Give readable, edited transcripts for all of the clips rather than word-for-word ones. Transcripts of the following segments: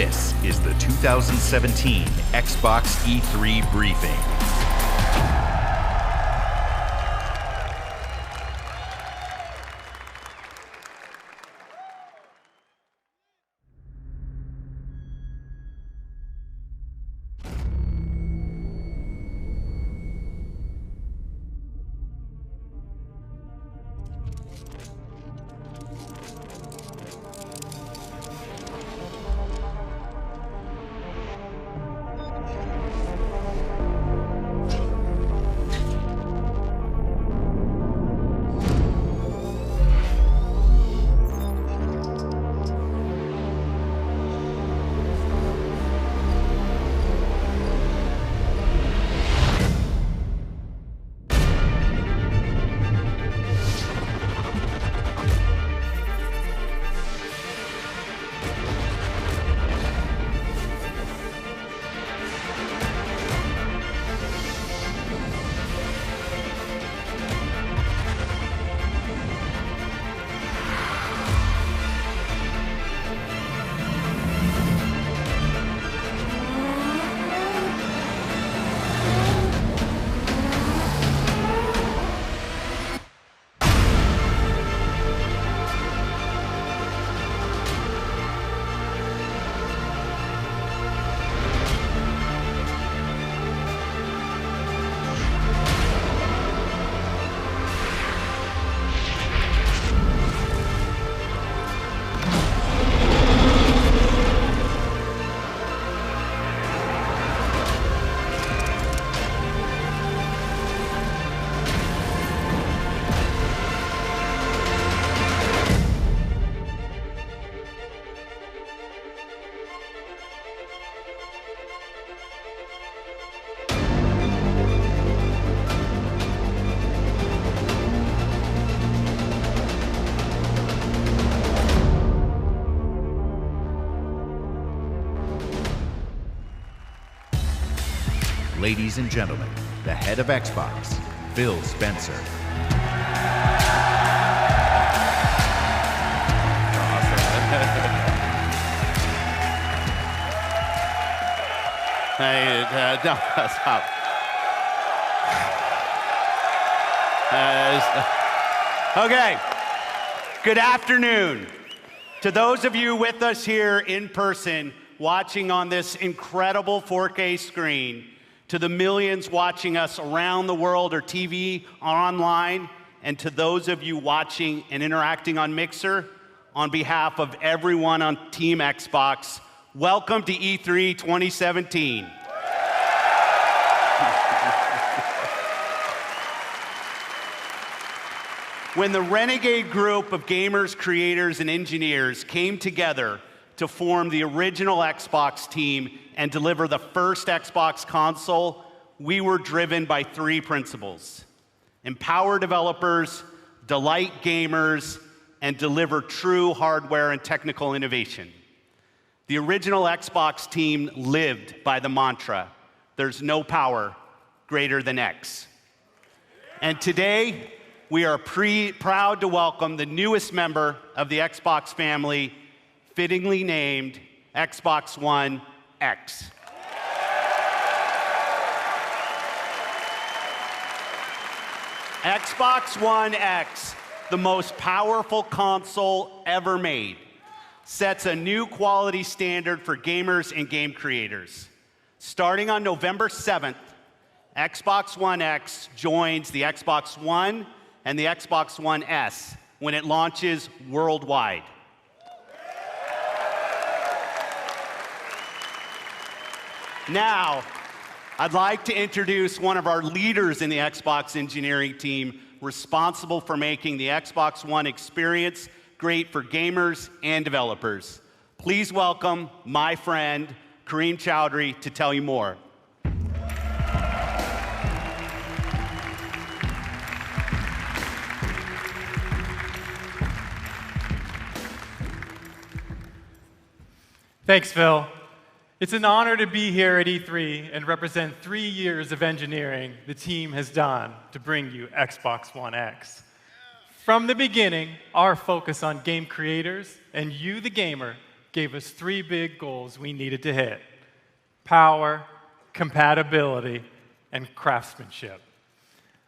This is the 2017 Xbox E3 briefing. Ladies and gentlemen, the head of Xbox, Phil Spencer. Hey, no, stop. Okay, good afternoon. To those of you with us here in person, watching on this incredible 4K screen, to the millions watching us around the world or TV or online, and to those of you watching and interacting on Mixer, on behalf of everyone on Team Xbox, welcome to E3 2017. When the renegade group of gamers, creators, and engineers came together to form the original Xbox team and deliver the first Xbox console, we were driven by three principles: empower developers, delight gamers, and deliver true hardware and technical innovation. The original Xbox team lived by the mantra, there's no power greater than X. And today, we are proud to welcome the newest member of the Xbox family, fittingly named Xbox One X. Xbox One X, the most powerful console ever made, sets a new quality standard for gamers and game creators. Starting on November 7th, Xbox One X joins the Xbox One and the Xbox One S when it launches worldwide. Now, I'd like to introduce one of our leaders in the Xbox engineering team responsible for making the Xbox One experience great for gamers and developers. Please welcome my friend, Kareem Chowdhury, to tell you more. Thanks, Phil. It's an honor to be here at E3 and represent 3 years of engineering the team has done to bring you Xbox One X. From the beginning, our focus on game creators and you, the gamer, gave us 3 big goals we needed to hit: power, compatibility, and craftsmanship.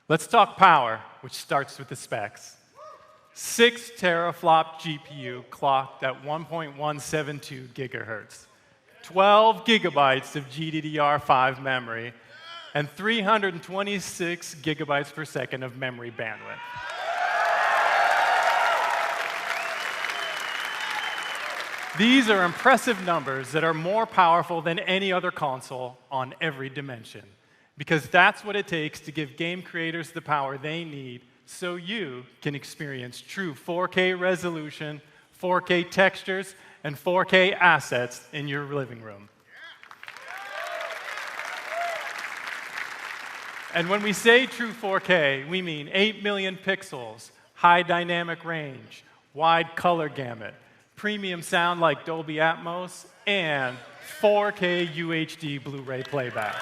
Let's talk power, which starts with the specs. 6 teraflop GPU clocked at 1.172 gigahertz, 12 gigabytes of GDDR5 memory, and 326 gigabytes per second of memory bandwidth. These are impressive numbers that are more powerful than any other console on every dimension, because that's what it takes to give game creators the power they need so you can experience true 4K resolution, 4K textures, and 4K assets in your living room. And when we say true 4K, we mean 8 million pixels, high dynamic range, wide color gamut, premium sound like Dolby Atmos, and 4K UHD Blu-ray playback.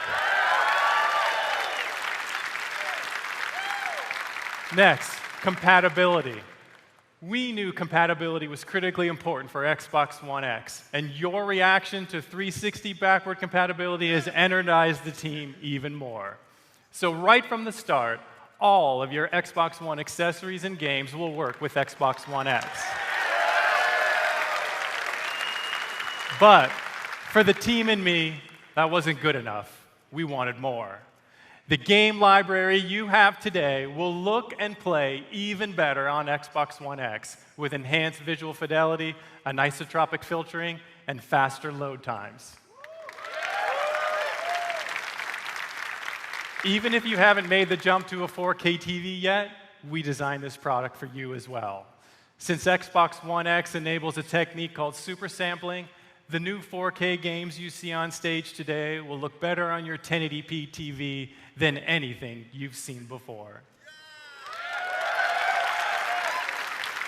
Next, compatibility. We knew compatibility was critically important for Xbox One X, and your reaction to 360 backward compatibility has energized the team even more. So right from the start, all of your Xbox One accessories and games will work with Xbox One X. But for the team and me, that wasn't good enough. We wanted more. The game library you have today will look and play even better on Xbox One X with enhanced visual fidelity, anisotropic filtering, and faster load times. Even if you haven't made the jump to a 4K TV yet, we designed this product for you as well. Since Xbox One X enables a technique called super sampling, the new 4K games you see on stage today will look better on your 1080p TV than anything you've seen before.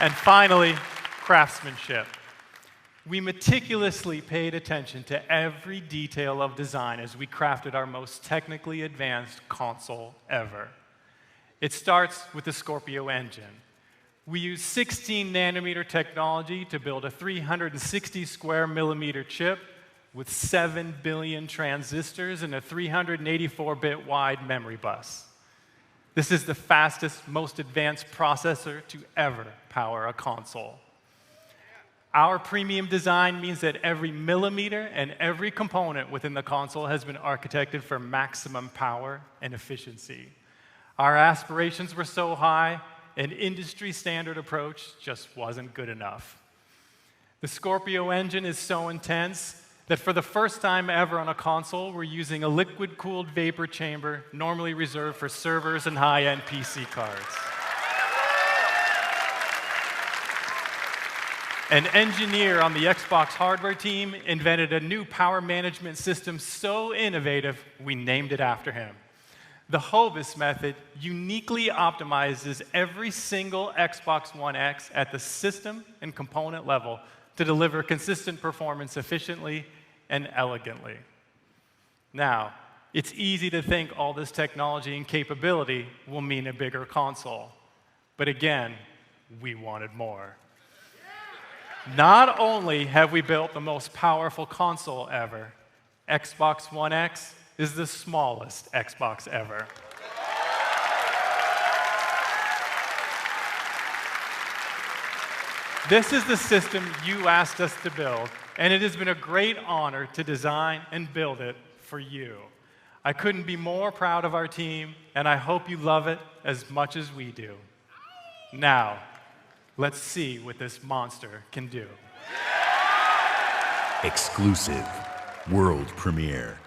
And finally, craftsmanship. We meticulously paid attention to every detail of design as we crafted our most technically advanced console ever. It starts with the Scorpio engine. We use 16 nanometer technology to build a 360 square millimeter chip with 7 billion transistors and a 384-bit wide memory bus. This is the fastest, most advanced processor to ever power a console. Our premium design means that every millimeter and every component within the console has been architected for maximum power and efficiency. Our aspirations were so high, an industry-standard approach just wasn't good enough. The Scorpio engine is so intense that for the first time ever on a console, we're using a liquid-cooled vapor chamber normally reserved for servers and high-end PC cards. An engineer on the Xbox hardware team invented a new power management system so innovative, we named it after him. The Hovis method uniquely optimizes every single Xbox One X at the system and component level to deliver consistent performance efficiently and elegantly. Now, it's easy to think all this technology and capability will mean a bigger console. But again, we wanted more. Not only have we built the most powerful console ever, Xbox One X is the smallest Xbox ever. This is the system you asked us to build, and it has been a great honor to design and build it for you. I couldn't be more proud of our team, and I hope you love it as much as we do. Now, let's see what this monster can do. Exclusive world premiere.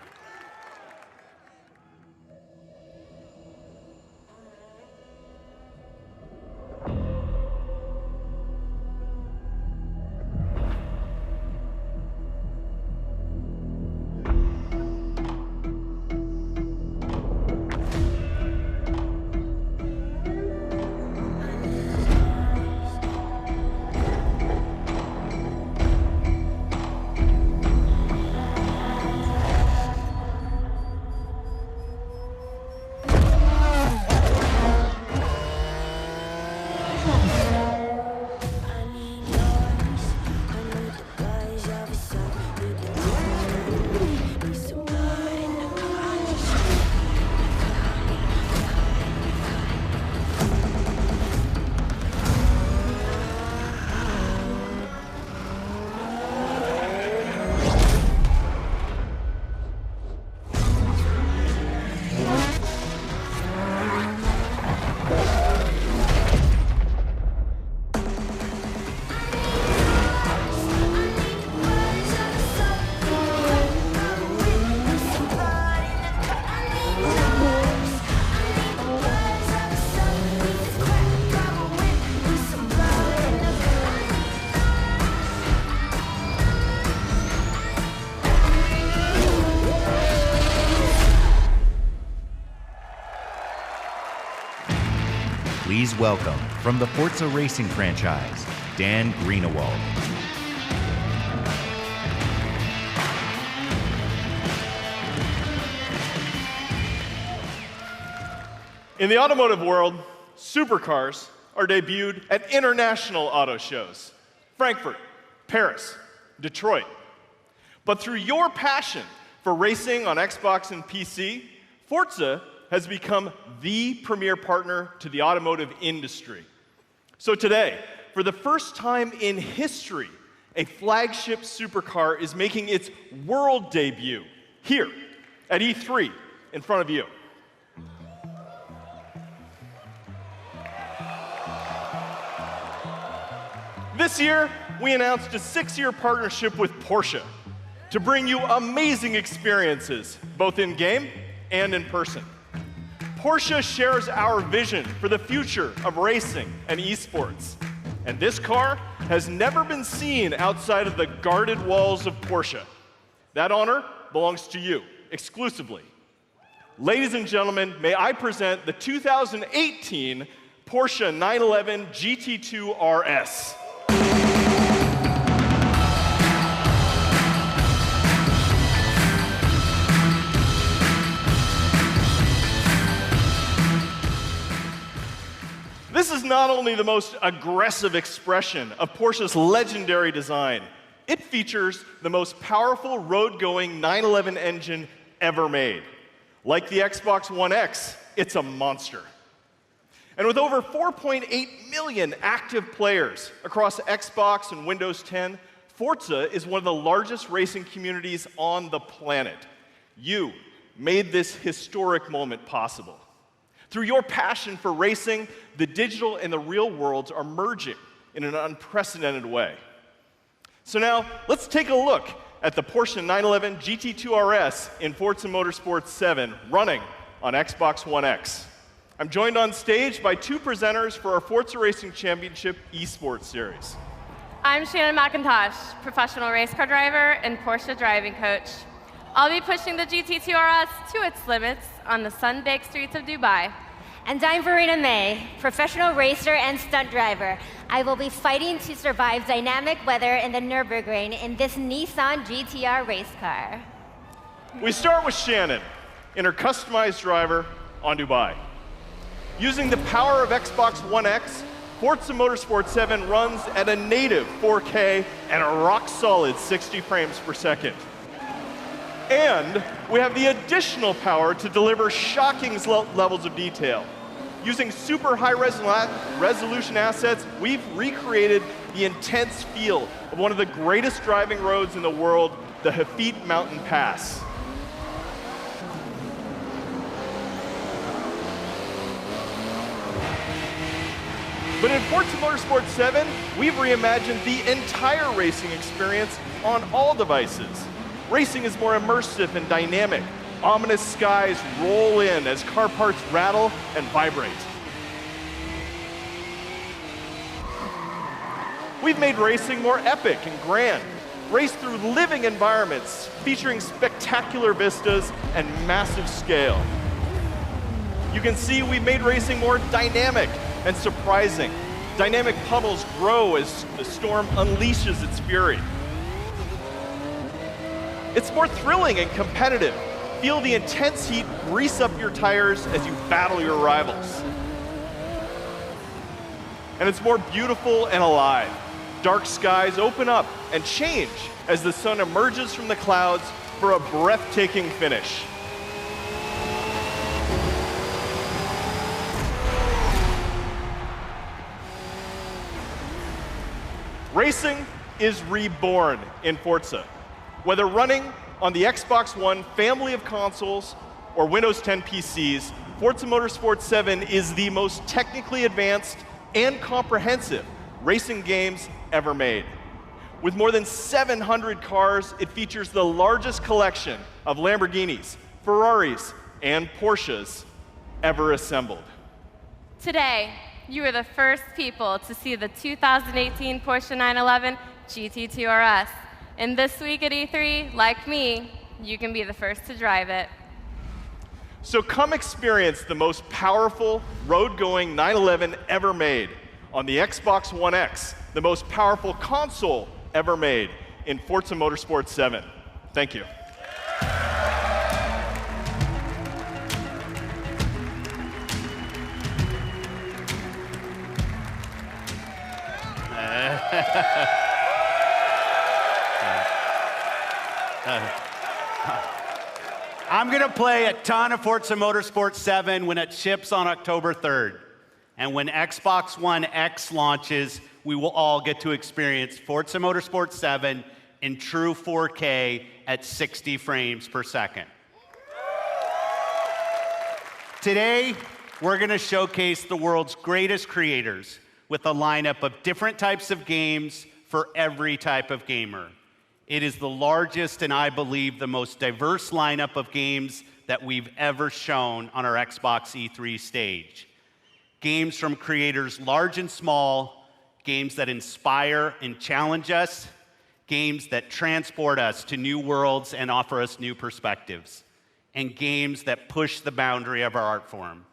Please welcome, from the Forza Racing franchise, Dan Greenewald. In the automotive world, supercars are debuted at international auto shows: Frankfurt, Paris, Detroit. But through your passion for racing on Xbox and PC, Forza has become the premier partner to the automotive industry. So today, for the first time in history, a flagship supercar is making its world debut here at E3 in front of you. This year, we announced a 6-year partnership with Porsche to bring you amazing experiences, both in-game and in person. Porsche shares our vision for the future of racing and esports. And this car has never been seen outside of the guarded walls of Porsche. That honor belongs to you, exclusively. Ladies and gentlemen, may I present the 2018 Porsche 911 Gt2 RS. This is not only the most aggressive expression of Porsche's legendary design, it features the most powerful road-going 911 engine ever made. Like the Xbox One X, it's a monster. And with over 4.8 million active players across Xbox and Windows 10, Forza is one of the largest racing communities on the planet. You made this historic moment possible. Through your passion for racing, the digital and the real worlds are merging in an unprecedented way. So now, let's take a look at the Porsche 911 Gt2 RS in Forza Motorsport 7 running on Xbox One X. I'm joined on stage by 2 presenters for our Forza Racing Championship eSports series. I'm Shannon McIntosh, professional race car driver and Porsche driving coach. I'll be pushing the Gt2 RS to its limits on the sun-baked streets of Dubai. And I'm Verena May, professional racer and stunt driver. I will be fighting to survive dynamic weather in the Nürburgring in this Nissan GTR race car. We start with Shannon in her customized driver on Dubai. Using the power of Xbox One X, Forza Motorsport 7 runs at a native 4K and a rock-solid 60 frames per second. And we have the additional power to deliver shocking levels of detail. Using super high resolution assets, we've recreated the intense feel of one of the greatest driving roads in the world, the Hafid Mountain Pass. But in Forza Motorsport 7, we've reimagined the entire racing experience on all devices. Racing is more immersive and dynamic. Ominous skies roll in as car parts rattle and vibrate. We've made racing more epic and grand. Race through living environments featuring spectacular vistas and massive scale. You can see we've made racing more dynamic and surprising. Dynamic puddles grow as the storm unleashes its fury. It's more thrilling and competitive. Feel the intense heat grease up your tires as you battle your rivals. And it's more beautiful and alive. Dark skies open up and change as the sun emerges from the clouds for a breathtaking finish. Racing is reborn in Forza. Whether running on the Xbox One family of consoles or Windows 10 PCs, Forza Motorsport 7 is the most technically advanced and comprehensive racing games ever made. With more than 700 cars, it features the largest collection of Lamborghinis, Ferraris, and Porsches ever assembled. Today, you are the first people to see the 2018 Porsche 911 Gt2 RS. And this week at E3, like me, you can be the first to drive it. So come experience the most powerful road-going 911 ever made on the Xbox One X, the most powerful console ever made in Forza Motorsport 7. Thank you. I'm going to play a ton of Forza Motorsport 7 when it ships on October 3rd. And when Xbox One X launches, we will all get to experience Forza Motorsport 7 in true 4K at 60 frames per second. Today, we're going to showcase the world's greatest creators with a lineup of different types of games for every type of gamer. It is the largest and I believe the most diverse lineup of games that we've ever shown on our Xbox E3 stage. Games from creators large and small, games that inspire and challenge us, games that transport us to new worlds and offer us new perspectives, and games that push the boundary of our art form.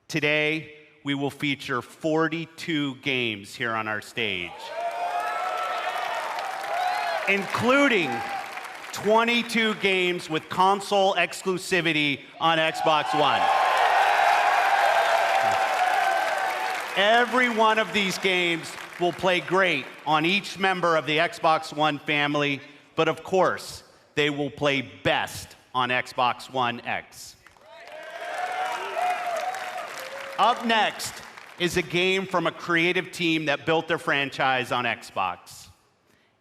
Today, we will feature 42 games here on our stage, including 22 games with console exclusivity on Xbox One. Every one of these games will play great on each member of the Xbox One family, but of course, they will play best on Xbox One X. Up next is a game from a creative team that built their franchise on Xbox.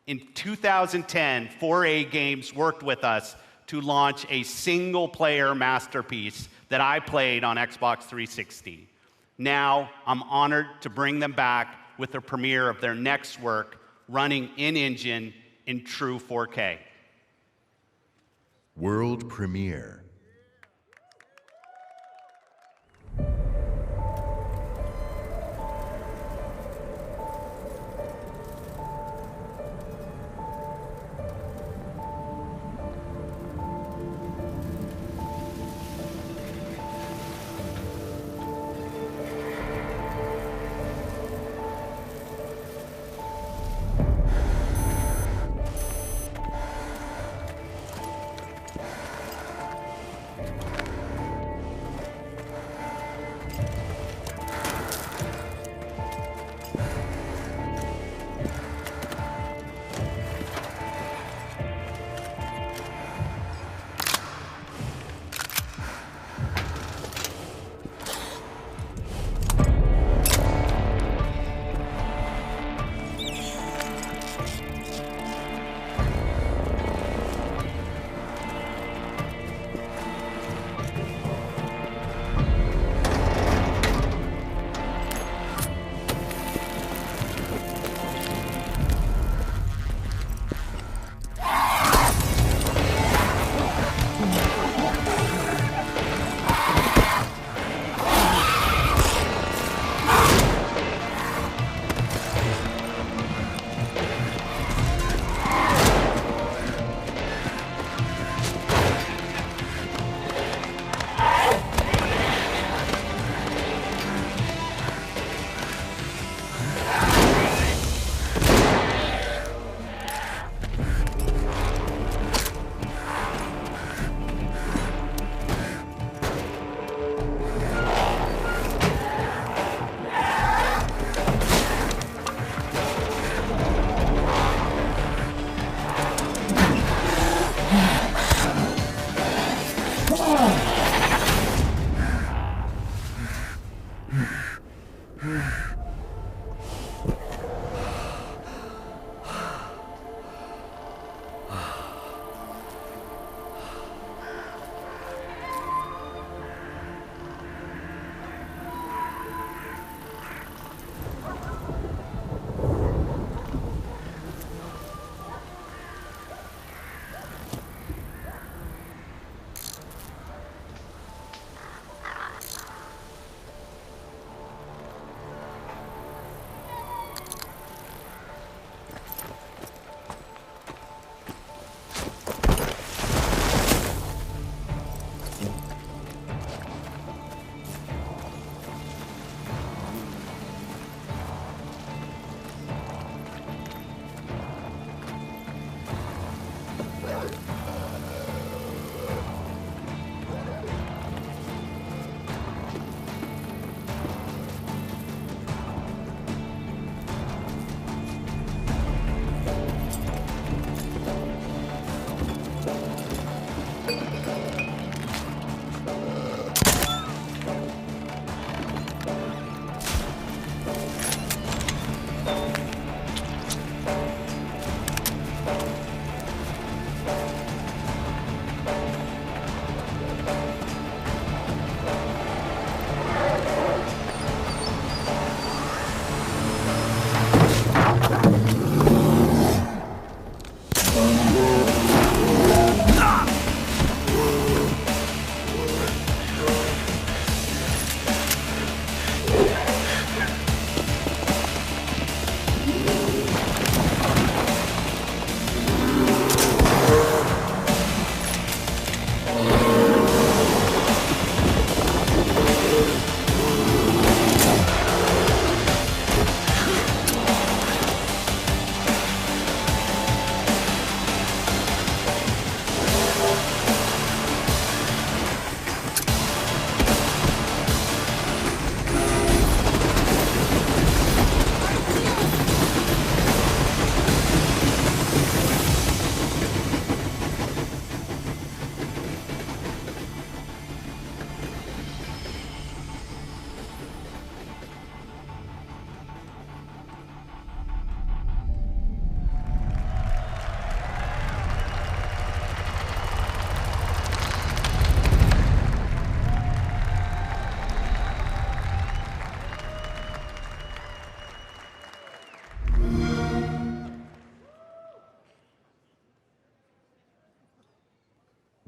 In 2010, 4A Games worked with us to launch a single-player masterpiece that I played on Xbox 360. Now, I'm honored to bring them back with the premiere of their next work, running in-engine in true 4K. World premiere.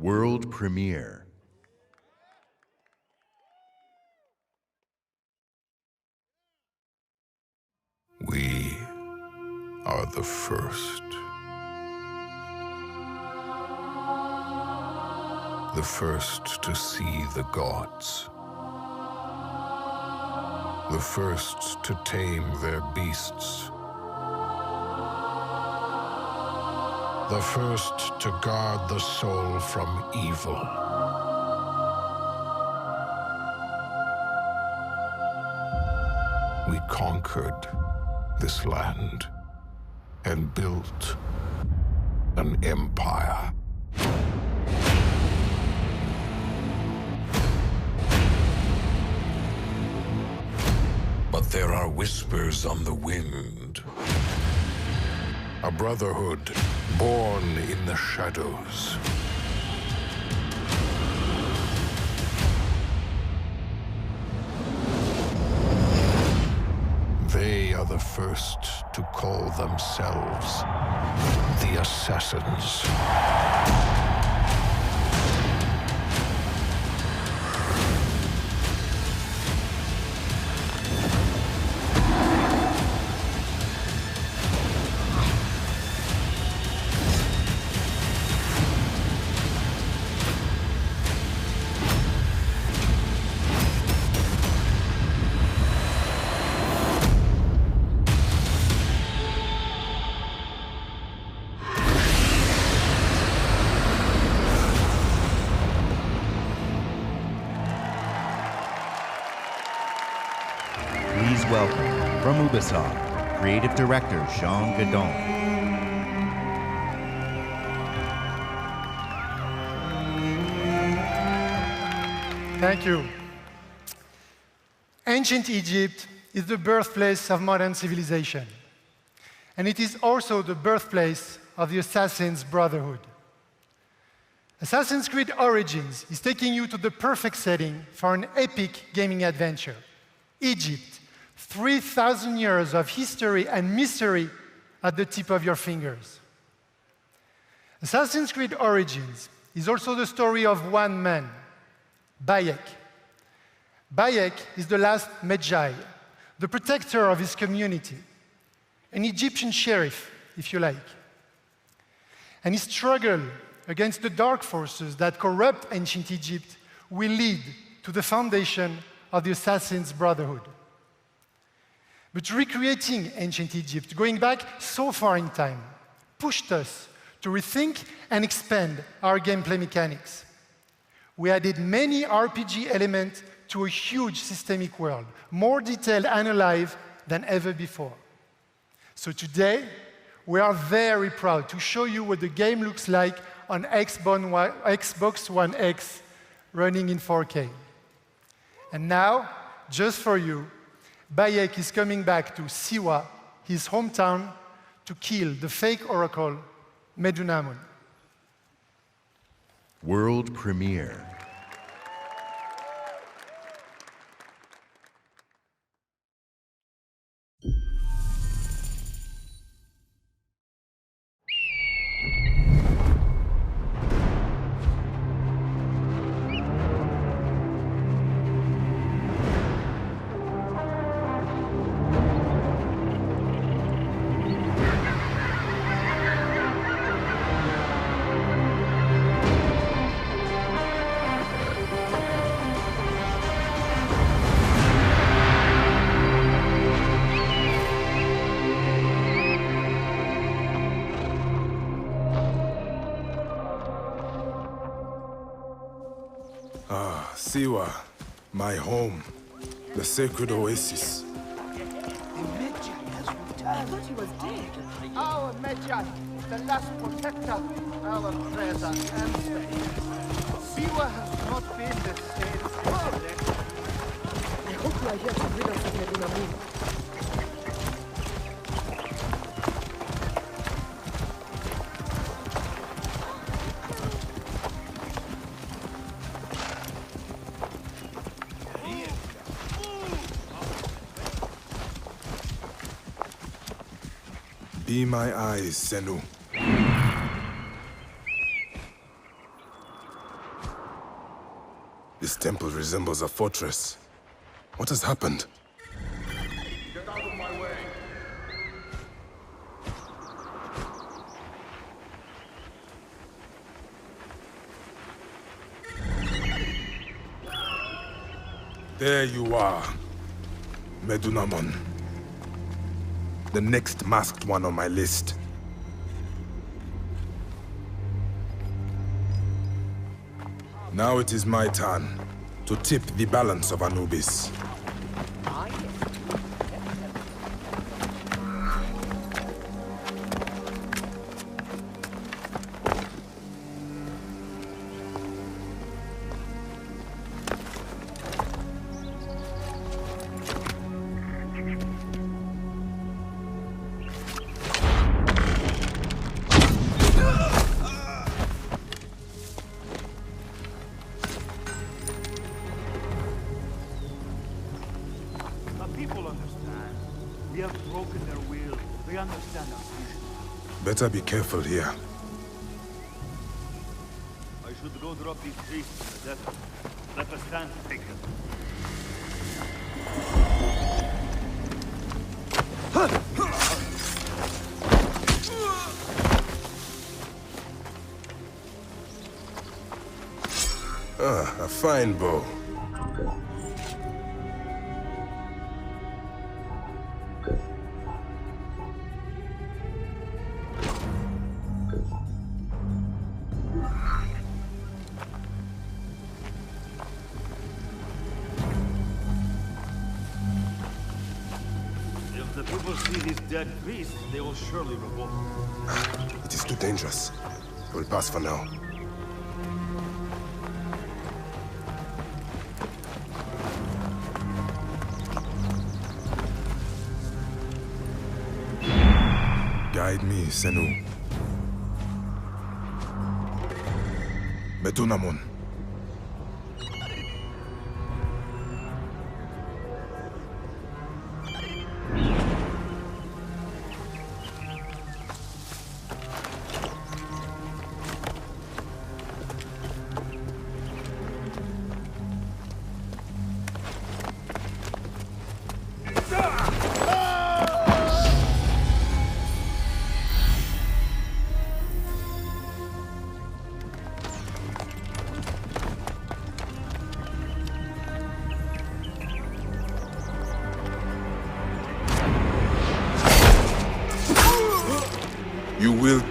World premiere. We are the first. The first to see the gods. The first to tame their beasts. The first to guard the soul from evil. We conquered this land and built an empire. But there are whispers on the wind. A brotherhood born in the shadows. They are the first to call themselves the Assassins. Please welcome, from Ubisoft, Creative Director Gadon. Thank you. Ancient Egypt is the birthplace of modern civilization. And it is also the birthplace of the Assassin's Brotherhood. Assassin's Creed Origins is taking you to the perfect setting for an epic gaming adventure. Egypt, 3,000 years of history and mystery at the tip of your fingers. Assassin's Creed Origins is also the story of one man, Bayek. Bayek is the last Magi, the protector of his community, an Egyptian sheriff, if you like. And his struggle against the dark forces that corrupt ancient Egypt will lead to the foundation of the Assassin's Brotherhood. But recreating ancient Egypt, going back so far in time, pushed us to rethink and expand our gameplay mechanics. We added many RPG elements to a huge systemic world, more detailed and alive than ever before. So today, we are very proud to show you what the game looks like on Xbox One X running in 4K. And now, just for you, Bayek is coming back to Siwa, his hometown, to kill the fake oracle, Medunamun. World premiere. Siwa, my home, the sacred oasis. I thought he was dead. Our Medjay, the last protector, our treasure and faith. Siwa has not been the same since then. I hope you are here to rid us of Medunamun. Be my eyes, Senu. This temple resembles a fortress. What has happened? Get out of my way. There you are, Medunamun. The next masked one on my list. Now it is my turn to tip the balance of Anubis. Better be careful here. I should go drop these priests in the desert. Let us stand to take them. A fine bow. If the people see these dead priests, they will surely revolt. It is too dangerous. I will pass for now. Guide me, Senu. Medunamun.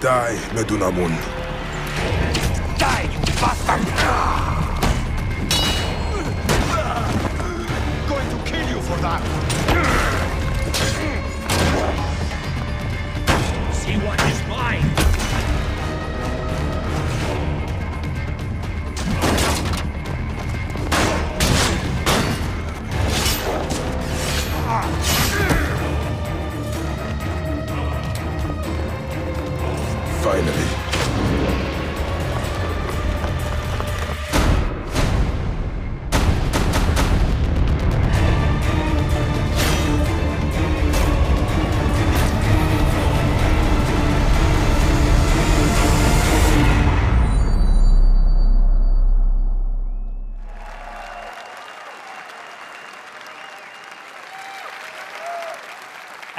Die, Medunamun. Die, you bastard! Going to kill you for that! See what is mine! Finally.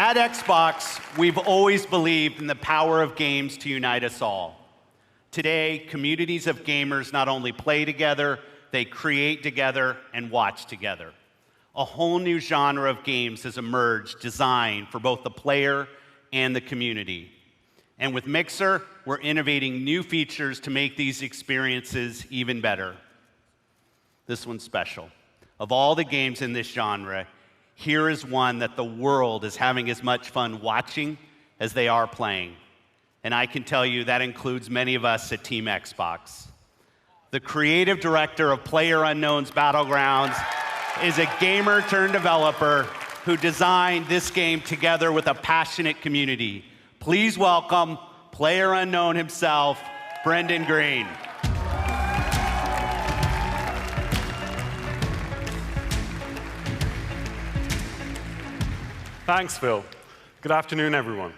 At Xbox, we've always believed in the power of games to unite us all. Today, communities of gamers not only play together, they create together and watch together. A whole new genre of games has emerged designed for both the player and the community. And with Mixer, we're innovating new features to make these experiences even better. This one's special. Of all the games in this genre, here is one that the world is having as much fun watching as they are playing. And I can tell you that includes many of us at Team Xbox. The creative director of PlayerUnknown's Battlegrounds is a gamer turned developer who designed this game together with a passionate community. Please welcome PlayerUnknown himself, Brendan Green. Thanks, Phil. Good afternoon, everyone.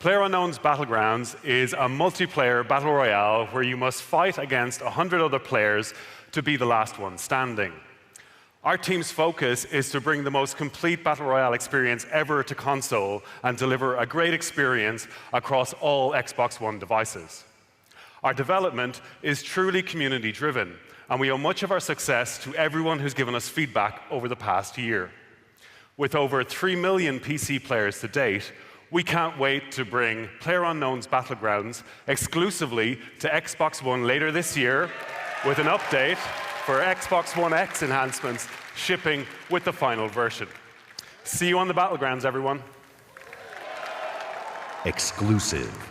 PlayerUnknown's Battlegrounds is a multiplayer battle royale where you must fight against 100 other players to be the last one standing. Our team's focus is to bring the most complete battle royale experience ever to console and deliver a great experience across all Xbox One devices. Our development is truly community-driven, and we owe much of our success to everyone who's given us feedback over the past year. With over 3 million PC players to date, we can't wait to bring PlayerUnknown's Battlegrounds exclusively to Xbox One later this year with an update for Xbox One X enhancements shipping with the final version. See you on the Battlegrounds, everyone. Exclusive.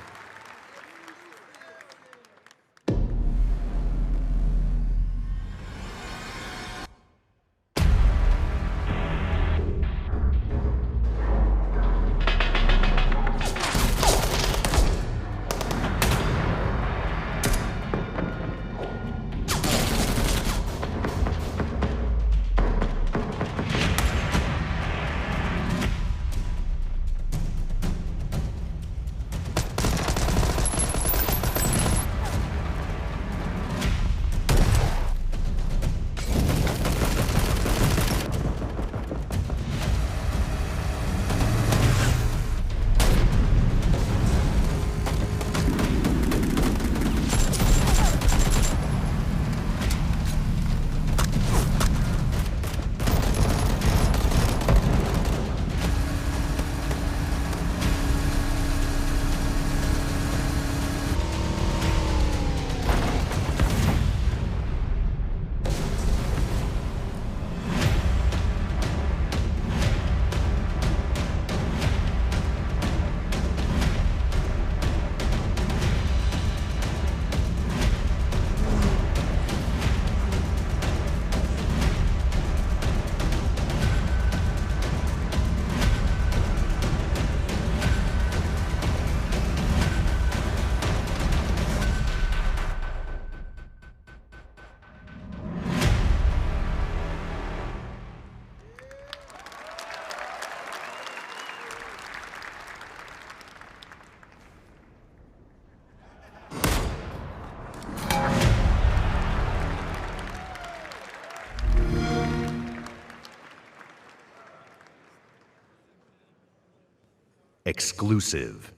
Exclusive.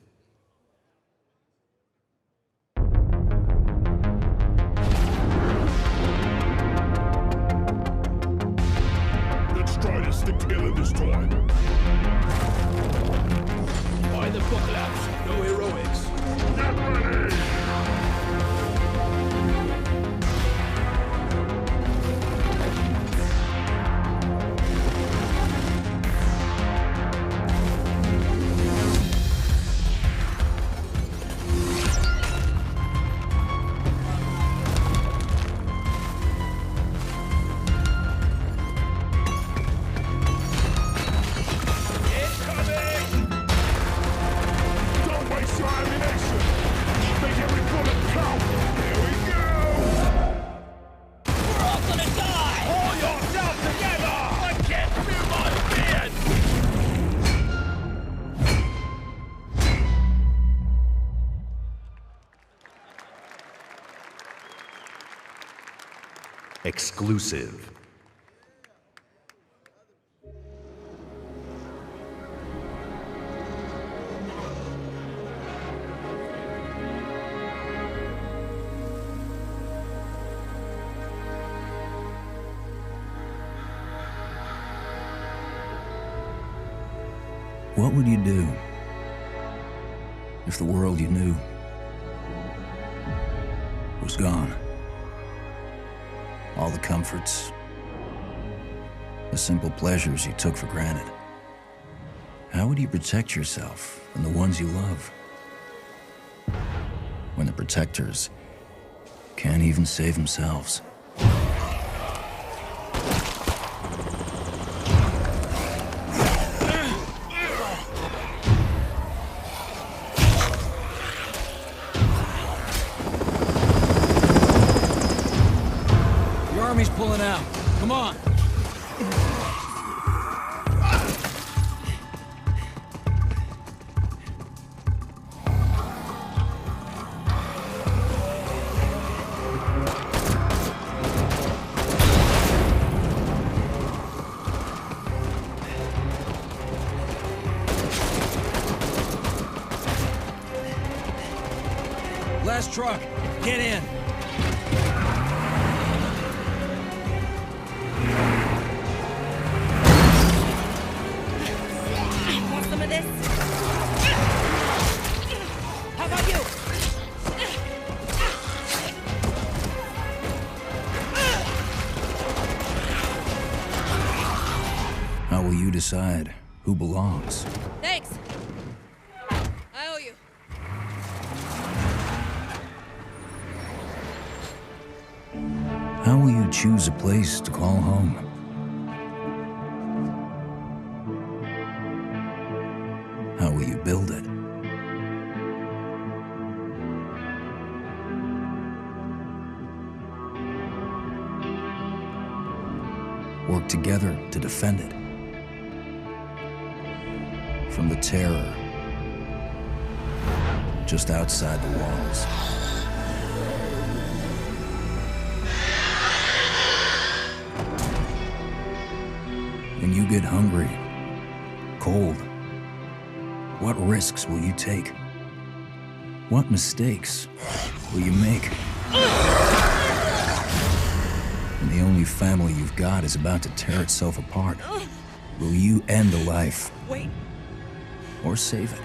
Let's try to stick together this time. By the buckle-ups, no heroics. Exclusive. What would you do if the world you knew was gone? All the comforts, the simple pleasures you took for granted. How would you protect yourself and the ones you love when the protectors can't even save themselves? Pulling out. Come on. Last truck. Get in. Decide who belongs. Thanks. I owe you. How will you choose a place to call home? How will you build it? Work together to defend it. From the terror just outside the walls. When you get hungry, cold, what risks will you take? What mistakes will you make? When the only family you've got is about to tear itself apart, will you end a life? Wait. Or save it?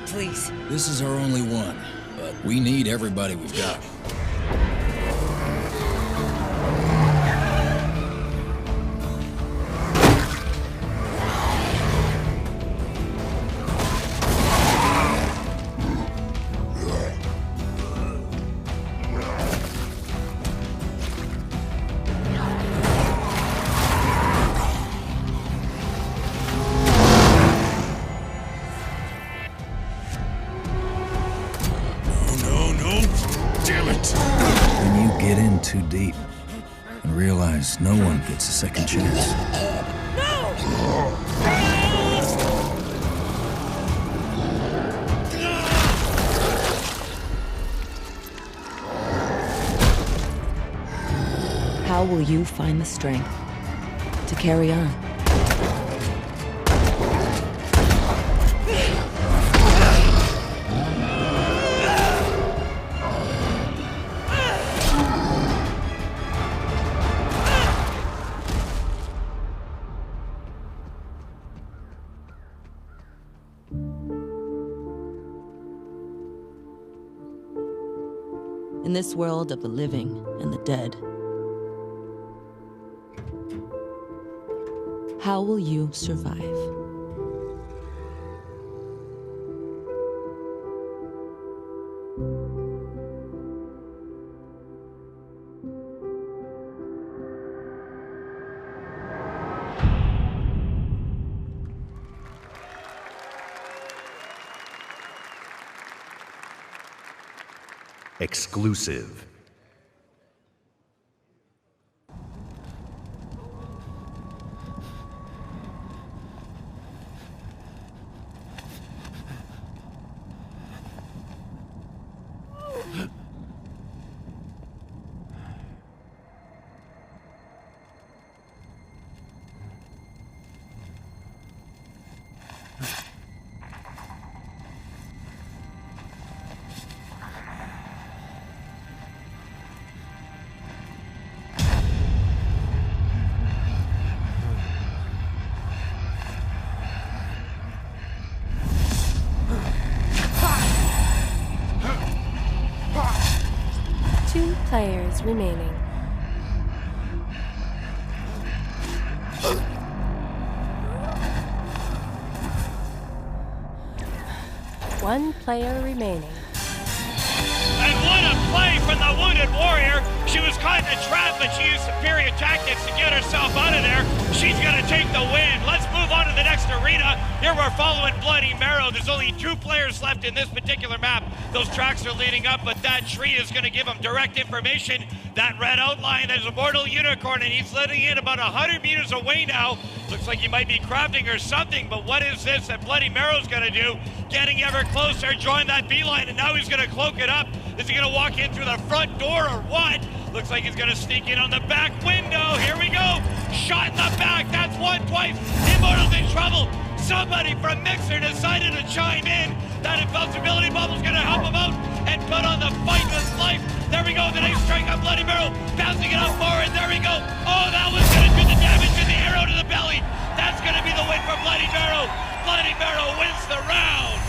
Please. This is our only one, but we need everybody we've got. Too deep and realize no one gets a second chance. How will you find the strength to carry on? In this world of the living and the dead, how will you survive? Exclusive. 2 players remaining. One player remaining. And what a play from the wounded warrior. She was caught in a trap, but she used superior tactics to get herself out of there. She's going to take the win. Let's move on to the next arena. Here we're following Bloody Marrow. There's only 2 players left in this particular map. Those tracks are leading up, but that tree is going to give them direct information. That red outline, there's a mortal unicorn, and he's letting in about 100 meters away now. Looks like he might be crafting or something, but what is this that Bloody Marrow's going to do? Getting ever closer, join that beeline, and now he's going to cloak it up. Is he going to walk in through the front door or what? Looks like he's going to sneak in on the back window. Here we go. Shot in the back. That's one, twice. Immortal's in trouble. Somebody from Mixer decided to chime in. That invincibility bubble's going to help him out and put on the fight of his life. There we go. The nice strike on Bloody Marrow. Bouncing it up forward. There we go. Oh, that was going to do the damage to the arrow to the belly. That's going to be the win for Bloody Marrow. Bloody Marrow wins the round.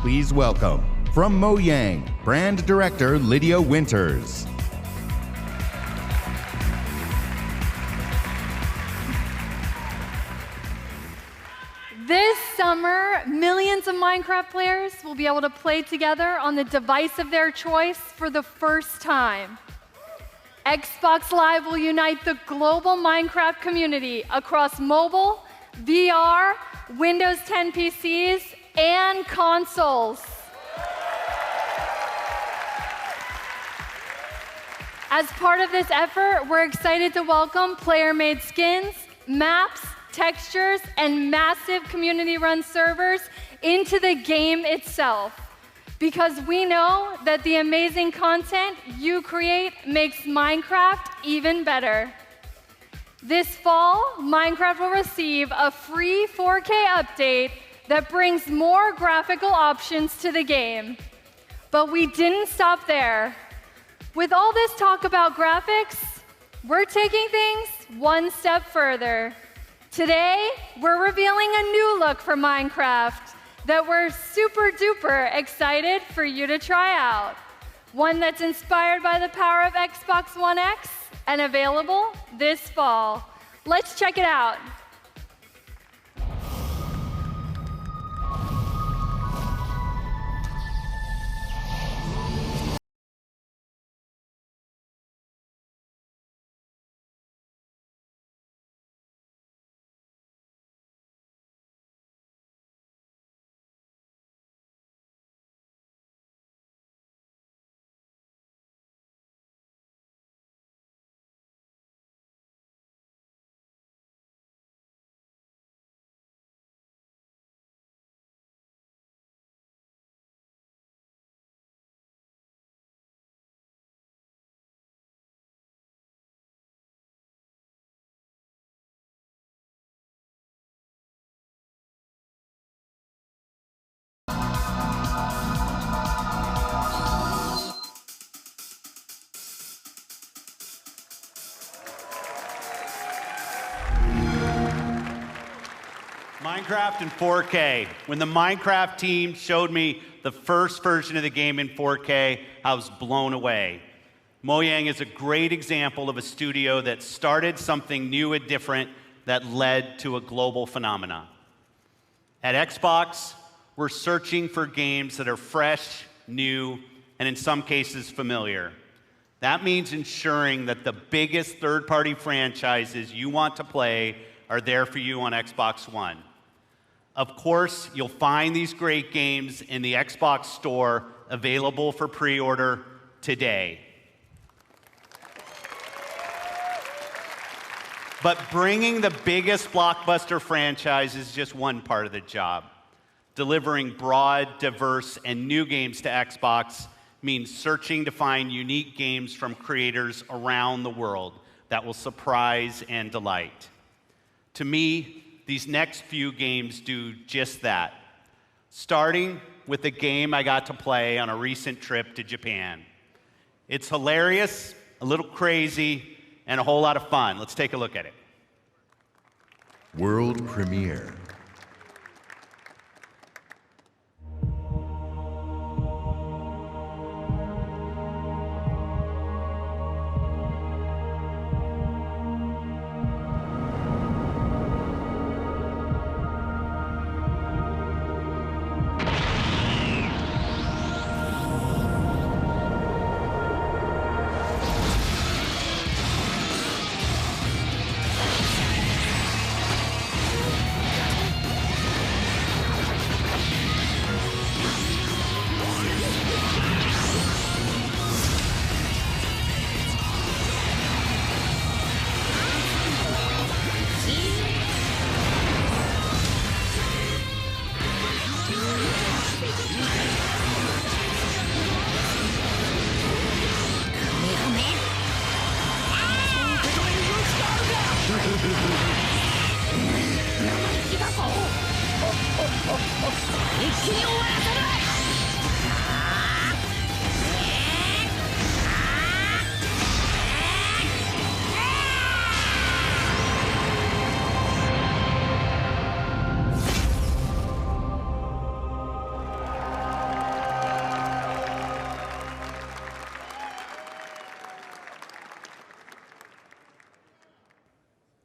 Please welcome, from Mojang, Brand Director Lydia Winters. This summer, millions of Minecraft players will be able to play together on the device of their choice for the first time. Xbox Live will unite the global Minecraft community across mobile, VR, Windows 10 PCs, and consoles. As part of this effort, we're excited to welcome player-made skins, maps, textures, and massive community-run servers into the game itself. Because we know that the amazing content you create makes Minecraft even better. This fall, Minecraft will receive a free 4K update that brings more graphical options to the game. But we didn't stop there. With all this talk about graphics, we're taking things one step further. Today, we're revealing a new look for Minecraft that we're super duper excited for you to try out. One that's inspired by the power of Xbox One X and available this fall. Let's check it out. Minecraft in 4K. When the Minecraft team showed me the first version of the game in 4K, I was blown away. Mojang is a great example of a studio that started something new and different that led to a global phenomenon. At Xbox, we're searching for games that are fresh, new, and in some cases familiar. That means ensuring that the biggest third-party franchises you want to play are there for you on Xbox One. Of course, you'll find these great games in the Xbox Store available for pre-order today. But bringing the biggest blockbuster franchise is just one part of the job. Delivering broad, diverse, and new games to Xbox means searching to find unique games from creators around the world that will surprise and delight. To me, these next few games do just that, starting with the game I got to play on a recent trip to Japan. It's hilarious, a little crazy, and a whole lot of fun. Let's take a look at it. World premiere.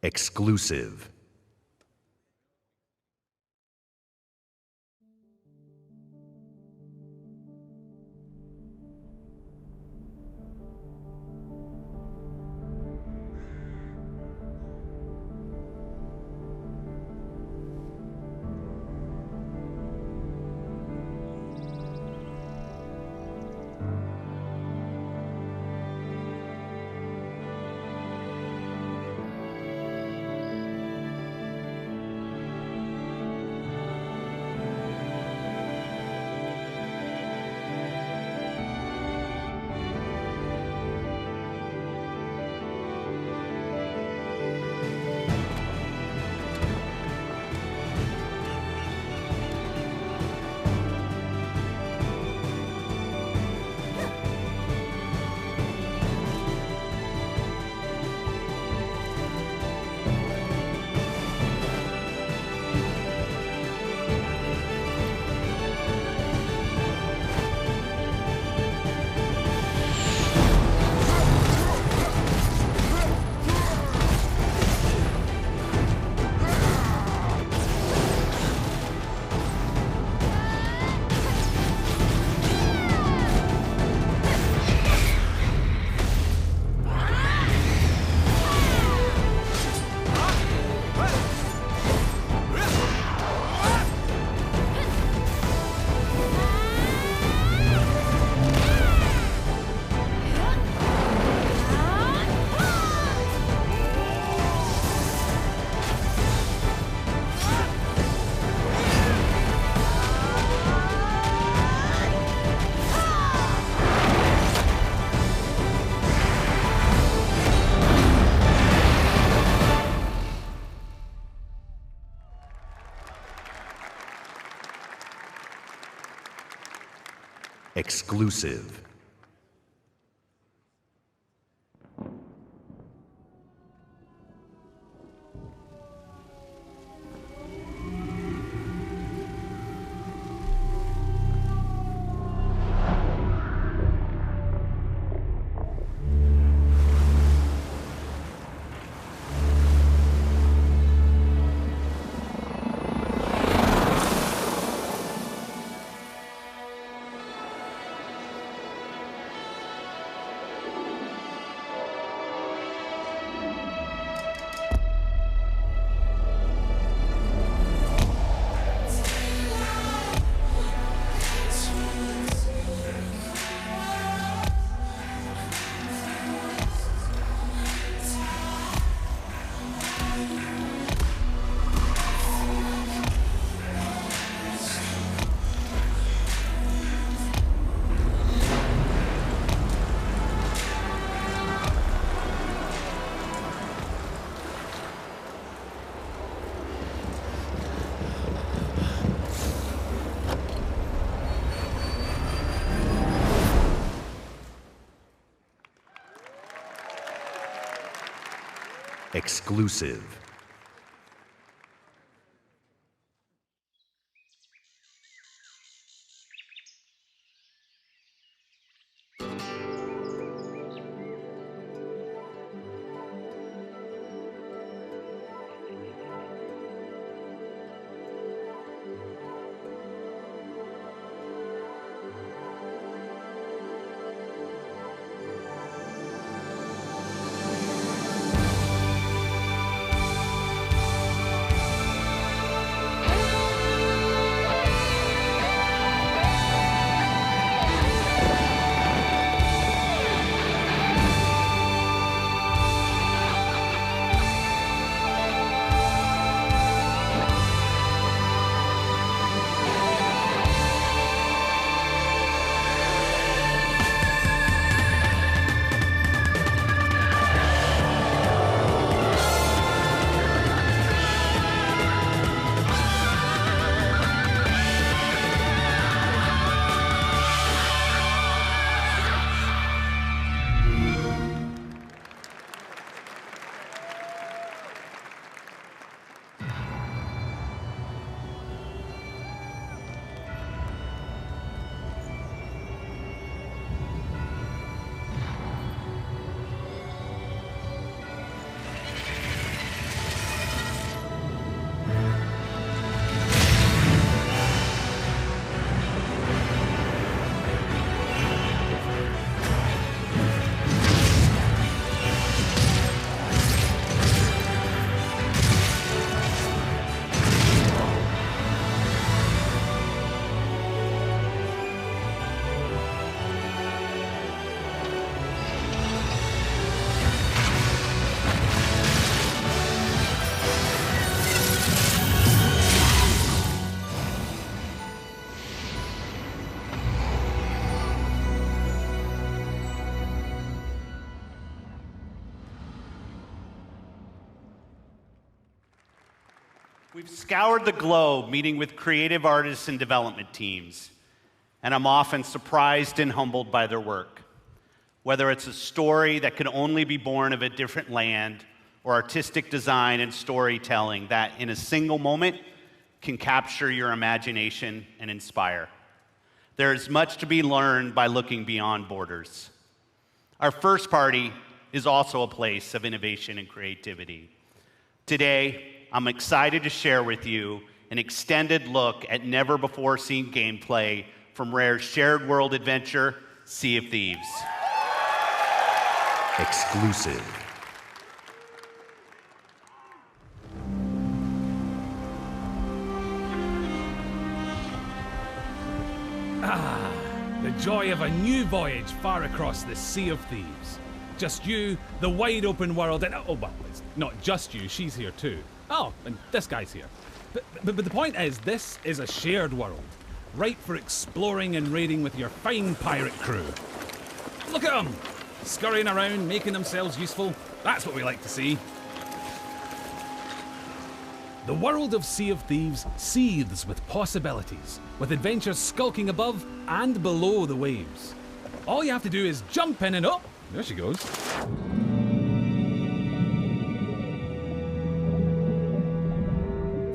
Exclusive. Exclusive. exclusive. We've scoured the globe meeting with creative artists and development teams, and I'm often surprised and humbled by their work. Whether it's a story that can only be born of a different land, or artistic design and storytelling that, in a single moment, can capture your imagination and inspire. There is much to be learned by looking beyond borders. Our first party is also a place of innovation and creativity. Today, I'm excited to share with you an extended look at never-before-seen gameplay from Rare's shared world adventure, Sea of Thieves. Exclusive. Ah, the joy of a new voyage far across the Sea of Thieves. Just you, the wide open world, and oh, well, it's not just you, she's here too. Oh, and this guy's here. But the point is, this is a shared world, ripe for exploring and raiding with your fine pirate crew. Look at them, scurrying around, making themselves useful. That's what we like to see. The world of Sea of Thieves seethes with possibilities, with adventures skulking above and below the waves. All you have to do is jump in and oh, there she goes.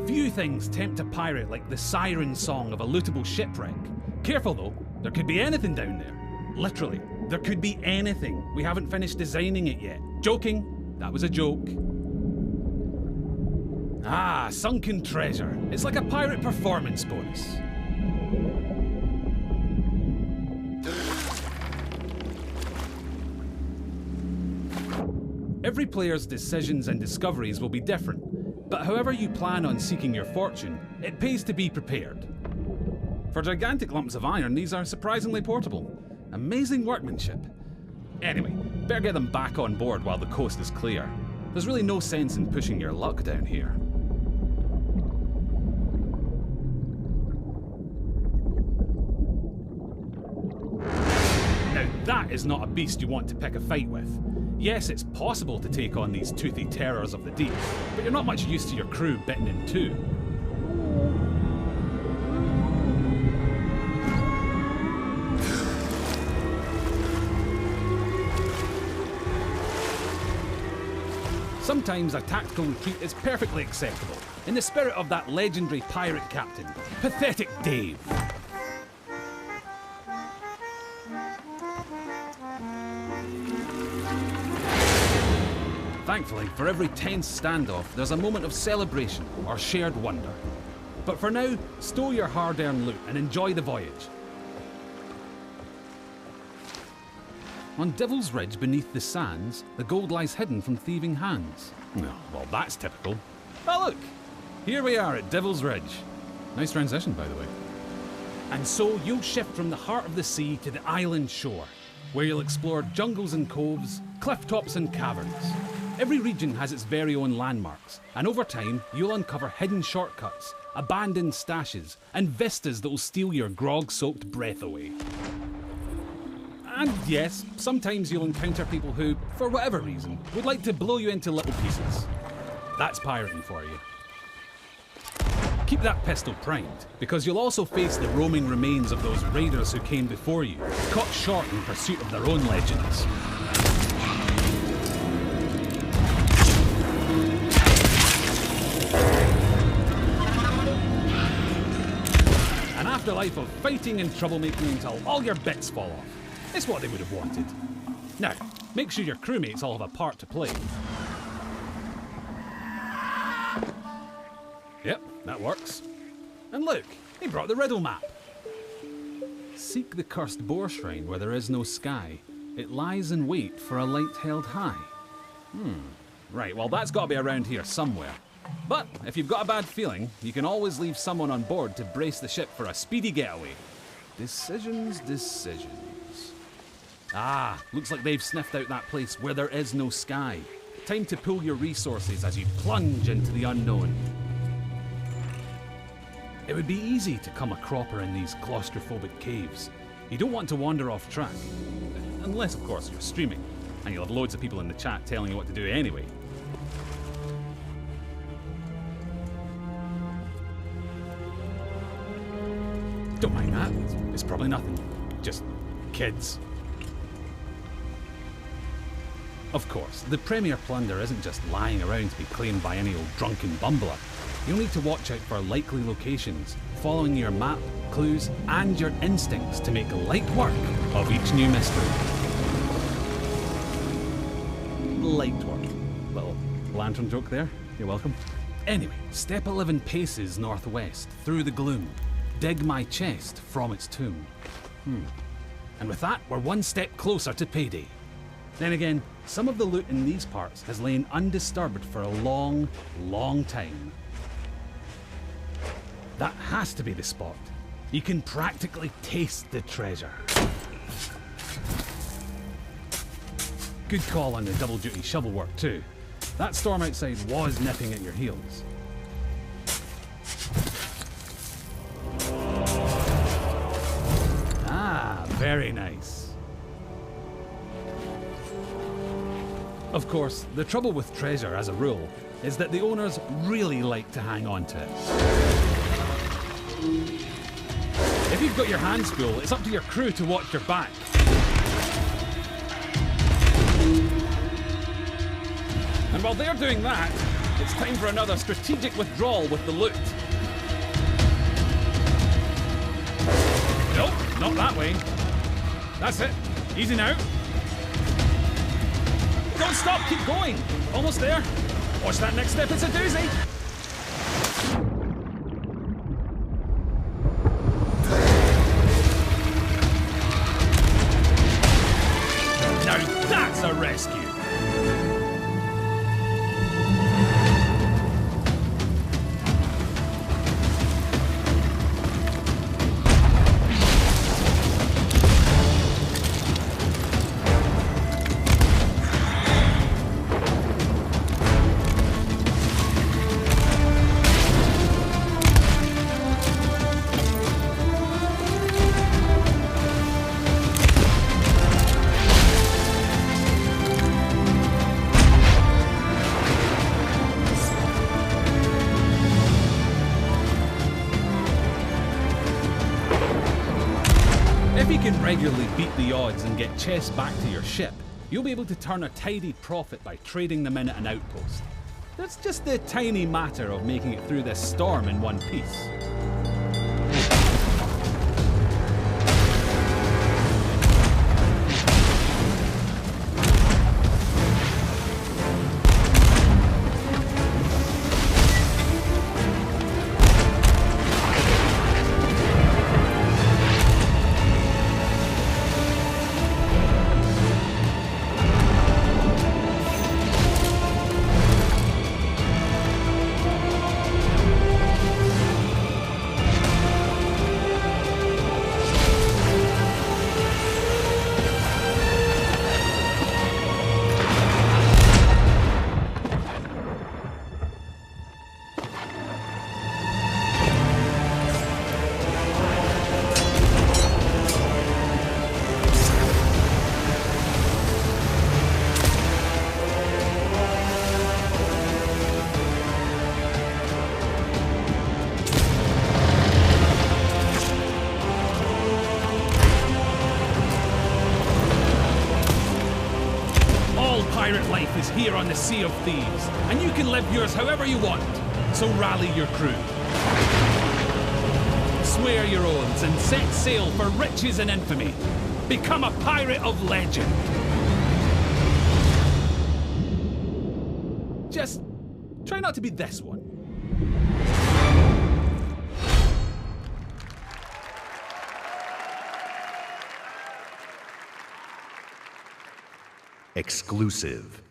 Few things tempt a pirate like the siren song of a lootable shipwreck. Careful though, there could be anything down there. Literally, there could be anything. We haven't finished designing it yet. Joking, that was a joke. Ah, sunken treasure. It's like a pirate performance bonus. Every player's decisions and discoveries will be different, but however you plan on seeking your fortune, it pays to be prepared. For gigantic lumps of iron, these are surprisingly portable. Amazing workmanship. Anyway, better get them back on board while the coast is clear. There's really no sense in pushing your luck down here. Now that is not a beast you want to pick a fight with. Yes, it's possible to take on these toothy terrors of the deep, but you're not much used to your crew bitten in two. Sometimes a tactical retreat is perfectly acceptable, in the spirit of that legendary pirate captain, Pathetic Dave. Thankfully, for every tense standoff, there's a moment of celebration or shared wonder. But for now, stow your hard-earned loot and enjoy the voyage. On Devil's Ridge beneath the sands, the gold lies hidden from thieving hands. Well, that's typical. Oh look, here we are at Devil's Ridge. Nice transition, by the way. And so you'll shift from the heart of the sea to the island shore, where you'll explore jungles and coves, cliff tops and caverns. Every region has its very own landmarks, and over time, you'll uncover hidden shortcuts, abandoned stashes, and vistas that will steal your grog-soaked breath away. And yes, sometimes you'll encounter people who, for whatever reason, would like to blow you into little pieces. That's pirating for you. Keep that pistol primed, because you'll also face the roaming remains of those raiders who came before you, caught short in pursuit of their own legends. An afterlife of fighting and troublemaking until all your bits fall off. It's what they would have wanted. Now, make sure your crewmates all have a part to play. Yep, that works. And look, he brought the riddle map. Seek the cursed boar shrine where there is no sky. It lies in wait for a light held high. Right, well that's got to be around here somewhere. But if you've got a bad feeling, you can always leave someone on board to brace the ship for a speedy getaway. Decisions. Ah, looks like they've sniffed out that place where there is no sky. Time to pool your resources as you plunge into the unknown. It would be easy to come a cropper in these claustrophobic caves. You don't want to wander off track. Unless, of course, you're streaming, and you'll have loads of people in the chat telling you what to do anyway. Don't mind that, it's probably nothing. Just kids. Of course, the premier plunder isn't just lying around to be claimed by any old drunken bumbler. You'll need to watch out for likely locations, following your map, clues, and your instincts to make light work of each new mystery. Light work. Little lantern joke there. You're welcome. Anyway, step 11 paces northwest, through the gloom. Dig my chest from its tomb. And with that, we're one step closer to payday. Then again, some of the loot in these parts has lain undisturbed for a long, long time. That has to be the spot. You can practically taste the treasure. Good call on the double-duty shovel work too. That storm outside was nipping at your heels. Ah, very nice. Of course, the trouble with treasure, as a rule, is that the owners really like to hang on to it. If you've got your hands full, it's up to your crew to watch your back. And while they're doing that, it's time for another strategic withdrawal with the loot. Nope, not that way. That's it. Easy now. Don't stop, keep going. Almost there. Watch that next step, it's a doozy. Now that's a rescue. Regularly beat the odds and get chests back to your ship, You'll be able to turn a tidy profit by trading them in at an outpost. That's just the tiny matter of making it through this storm in one piece. Here on the Sea of Thieves, and you can live yours however you want, so rally your crew. Swear your oaths and set sail for riches and infamy. Become a pirate of legend. Just try not to be this one. Exclusive.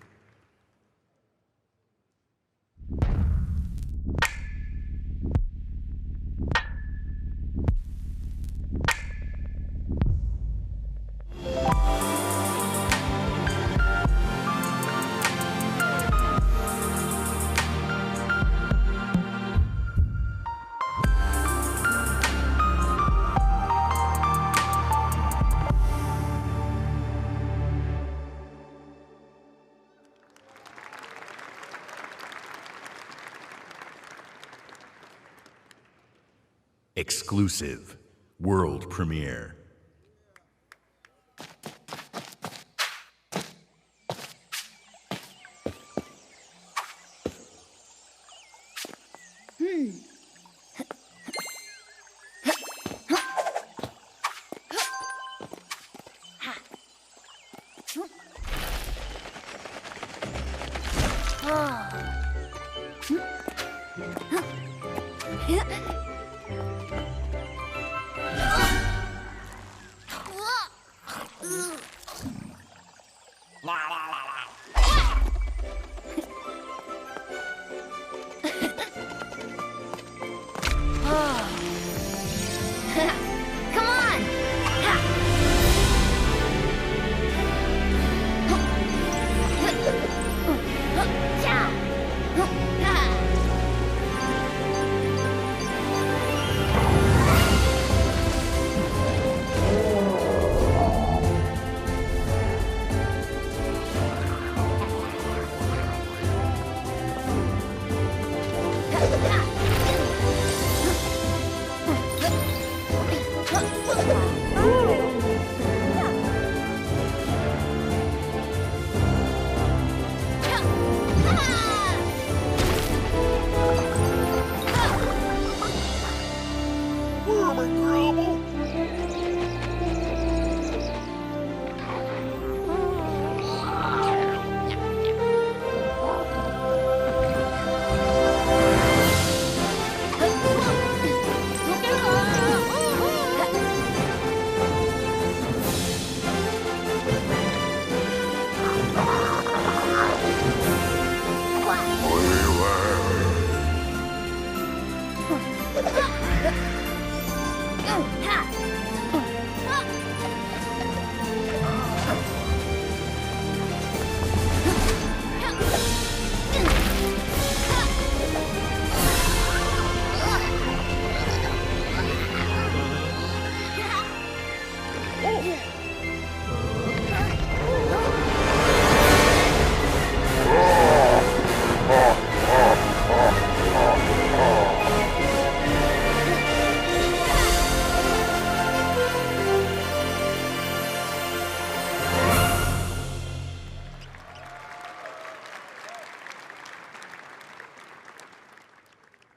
Exclusive. World premiere.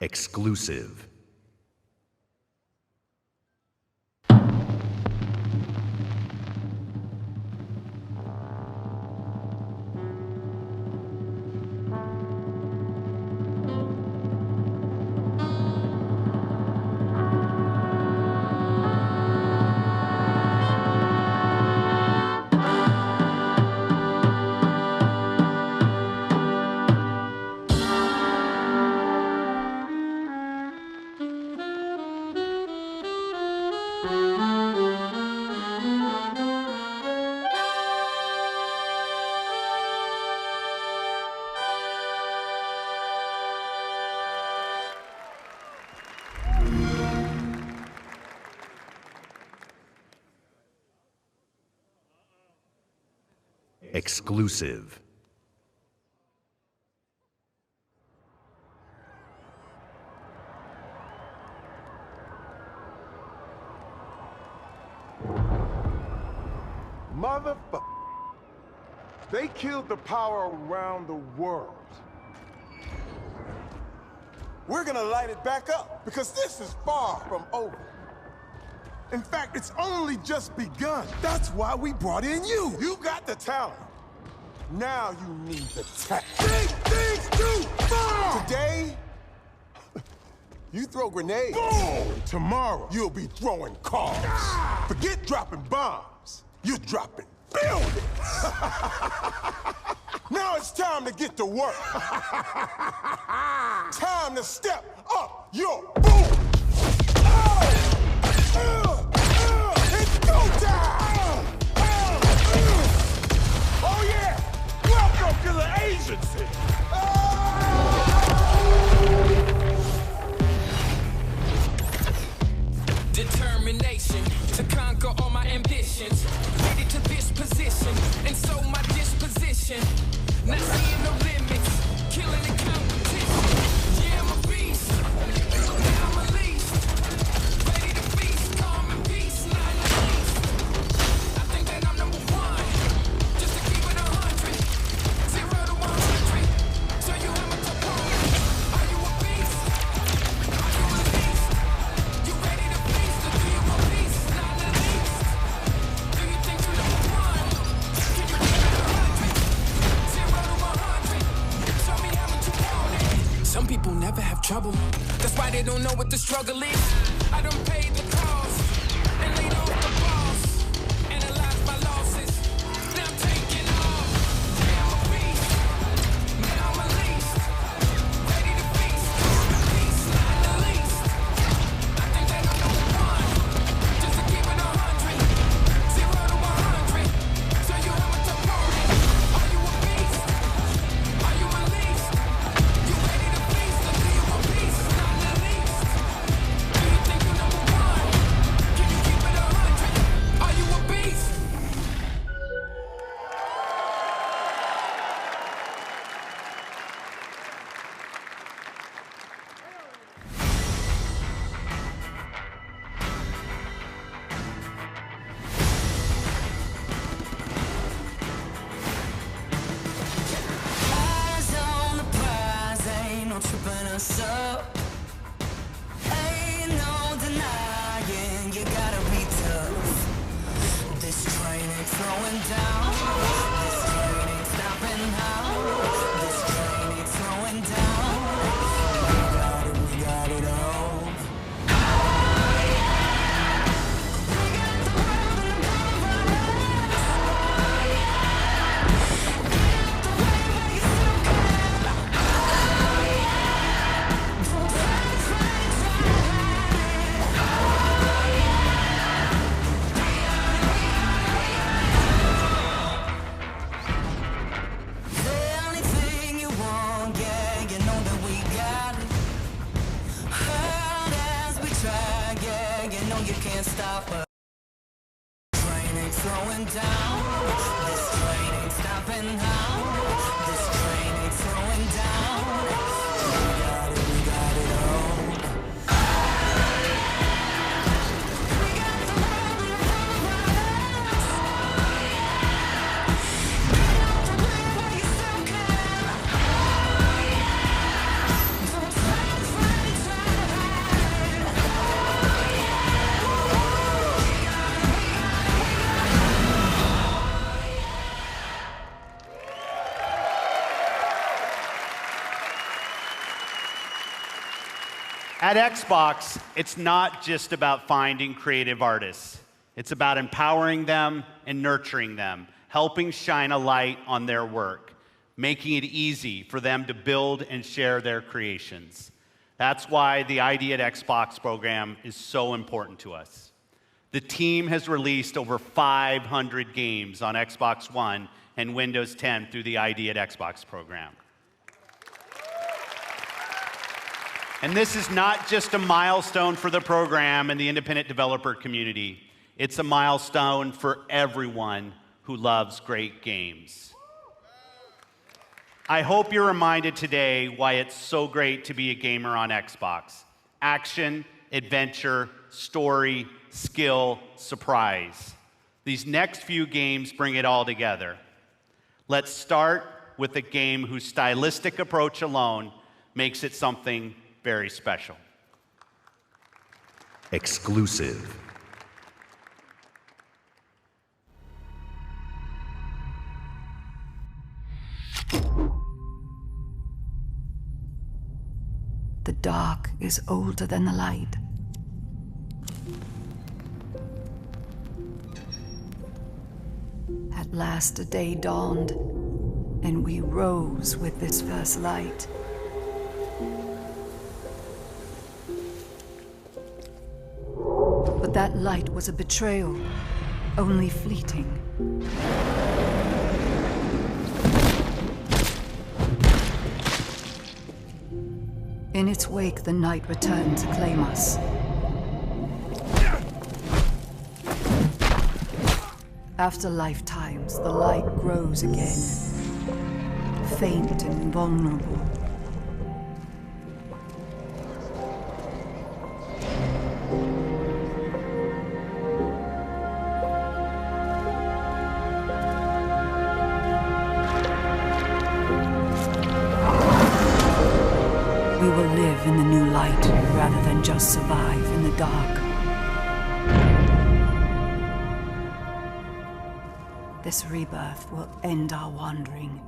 Exclusive. Exclusive. Motherfucker. They killed the power around the world. We're gonna light it back up, because this is far from over. In fact, it's only just begun. That's why we brought in you. You got the talent. Now you need the tech. Big things too far! Today, you throw grenades. Boom! Tomorrow, you'll be throwing cars. Ah! Forget dropping bombs. You're dropping buildings. Now it's time to get to work. Time to step up your boom. It's go time! Oh yeah! Welcome to the agency! Determination to conquer all my ambitions. Ready to this position, and so my disposition. Not seeing no limits, killing the competition. Yeah, I'm a beast. Now I'm released. Ready to feast, calm and peace, not least. I think that I'm number one, just to keep it 100. 0 to 100. Show you how much I want. Are you a beast? Are you released? You ready to feast, or do you want peace, not the least? Do you think you're number one? Can you keep it 100? 0 to 100. Show me how much you want it. Some people never have trouble. That's why they don't know what the struggle is. I done paid the cost and laid off the boss. Analyze my losses. Now I'm taking off. Yeah, I'm a beast. Now I'm released. Ready to feast. Peace, not the least. I think that I'm number one, just to keep it 100. 0 to 100. Show you how much I want it. Are you a beast? Are you released? You ready to feast, or do you want peace, not the least? Do you think you're number one? Can you keep it 100? Are you a beast? Eyes on the prize, ain't no tripping us up. Ain't no denying, you gotta be tough. This train ain't slowing down. This train ain't stopping now. This train ain't slowing down. We got it all. The only thing you want, yeah, you know that we got it. Hard as we try, yeah, you know you can't stop us. Train ain't slowing down. This train ain't stopping now. This train ain't slowing down. We got it all. At Xbox, it's not just about finding creative artists. It's about empowering them and nurturing them, helping shine a light on their work, making it easy for them to build and share their creations. That's why the ID at Xbox program is so important to us. The team has released over 500 games on Xbox One and Windows 10 through the ID at Xbox program. And this is not just a milestone for the program and the independent developer community. It's a milestone for everyone who loves great games. I hope you're reminded today why it's so great to be a gamer on Xbox. Action, adventure, story, skill, surprise. These next few games bring it all together. Let's start with a game whose stylistic approach alone makes it something very special. Exclusive. The dark is older than the light. At last a day dawned, and we rose with this first light. But that light was a betrayal, only fleeting. In its wake, the night returned to claim us. After lifetimes, the light grows again, faint and vulnerable. We will live in the new light rather than just survive in the dark. This rebirth will end our wandering.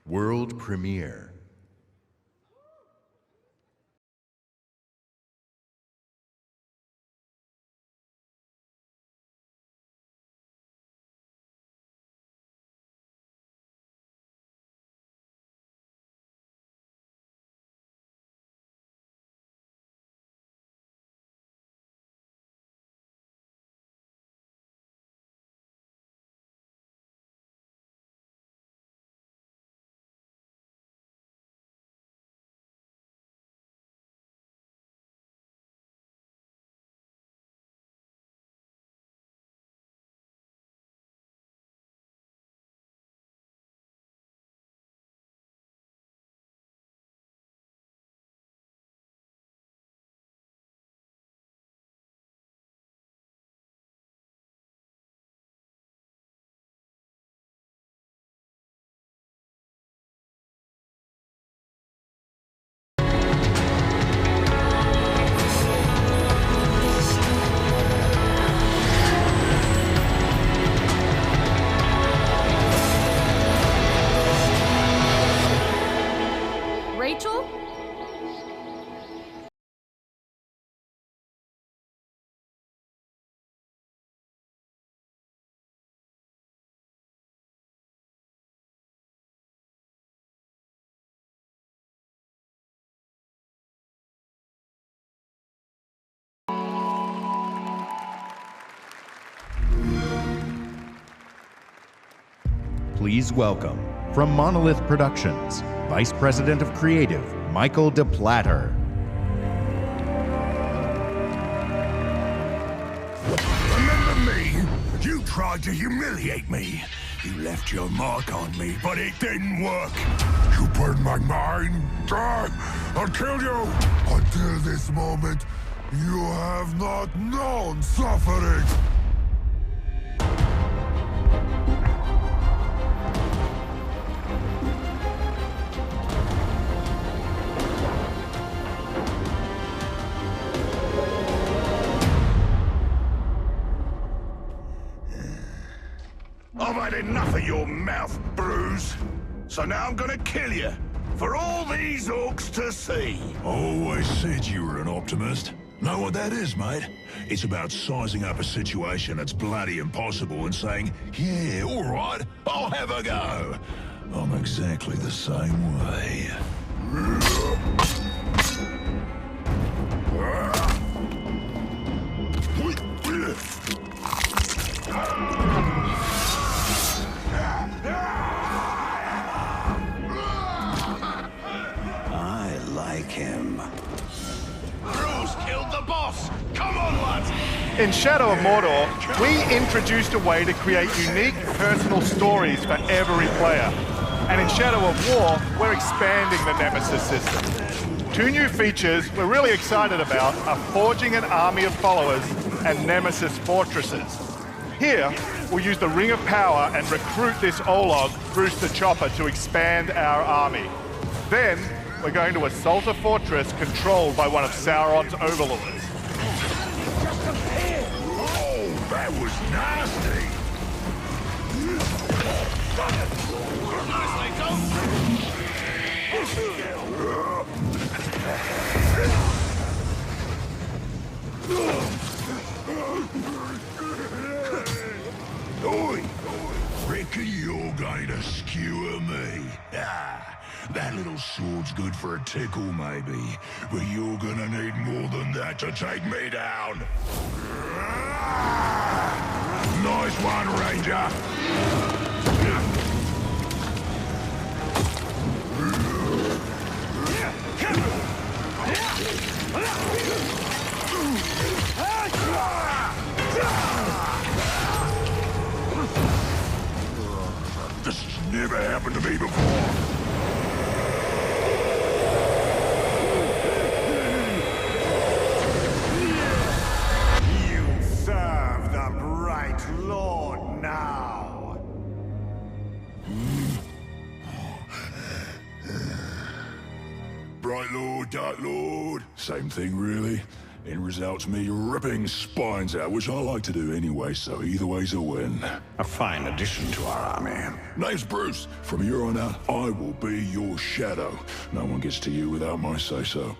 World premiere. Rachel? Please welcome, from Monolith Productions, Vice President of Creative, Michael DePlatter. Remember me? You tried to humiliate me. You left your mark on me, but it didn't work. You burned my mind. I killed you. Until this moment, You have not known suffering! I've had enough of your mouth, Bruce. So now I'm gonna kill you. For all these orcs to see. Always said you were an optimist. Know what that is, mate? It's about sizing up a situation that's bloody impossible and saying, yeah, all right, I'll have a go. I'm exactly the same way. I like him. Bruce killed the boss! Come on, lads! In Shadow of Mordor, we introduced a way to create unique personal stories for every player. And in Shadow of War, we're expanding the Nemesis system. 2 new features we're really excited about are forging an army of followers and Nemesis fortresses. Here, we'll use the Ring of Power and recruit this Olog, Bruce the Chopper, to expand our army. Then, we're going to assault a fortress controlled by one of Sauron's overlords. Oh, that was nasty! Oi! Reckon you're going to skewer me? Ah, that little sword's good for a tickle, maybe. But you're gonna need more than that to take me down. Nice one, Ranger! This has never happened to me before. You serve the Bright Lord now. Bright Lord, Dark Lord. Same thing, really. End result's me ripping spines out, which I like to do anyway, so either way's a win. A fine addition to our army. Name's Bruce. From here on out, I will be your shadow. No one gets to you without my say-so.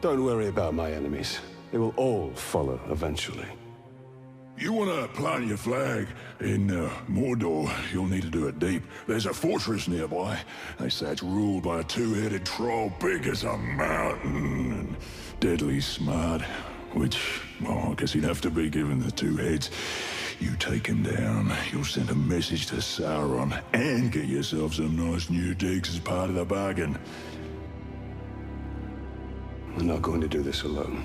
Don't worry about my enemies. They will all follow eventually. You want to plant your flag in Mordor, you'll need to do it deep. There's a fortress nearby. They say it's ruled by a 2-headed troll big as a mountain and deadly smart, which, well, I guess he'd have to be given the 2 heads. You take him down, you'll send a message to Sauron and get yourself some nice new digs as part of the bargain. We're not going to do this alone.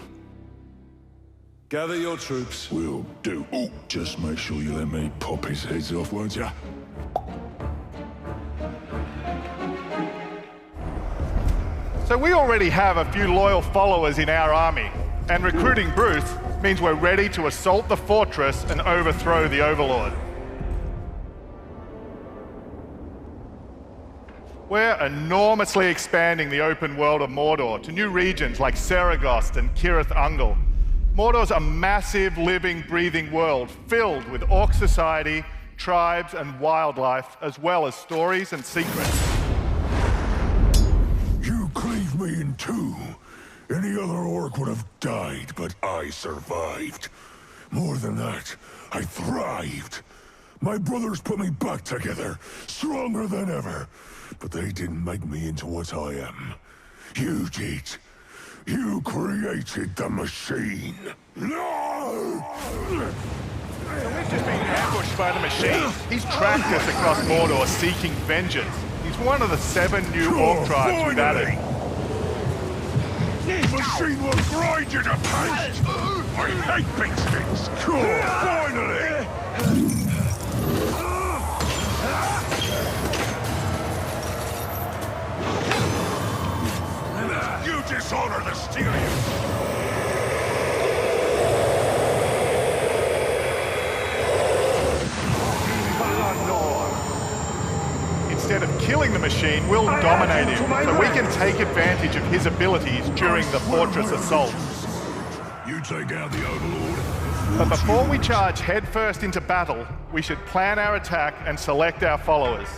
Gather your troops. Will do. Ooh, just make sure you let me pop his heads off, won't ya? So we already have a few loyal followers in our army, and recruiting Bruce means we're ready to assault the fortress and overthrow the Overlord. We're enormously expanding the open world of Mordor to new regions like Saragost and Cirith Ungol. Mordor's a massive, living, breathing world filled with orc society, tribes, and wildlife, as well as stories and secrets. You cleaved me in 2. Any other orc would have died, but I survived. More than that, I thrived. My brothers put me back together, stronger than ever. But they didn't make me into what I am. You did. You created the machine. No! We've just been ambushed by the machine. He's tracked us across Mordor seeking vengeance. He's one of the 7 new orc tribes we've added. The machine will grind you to paste! I hate big sticks! Cool, finally! You dishonor the Styrians! controlling the machine, we'll dominate him, so we can take advantage of his abilities during the fortress assault. You take out the Overlord. But before we charge headfirst into battle, we should plan our attack and select our followers.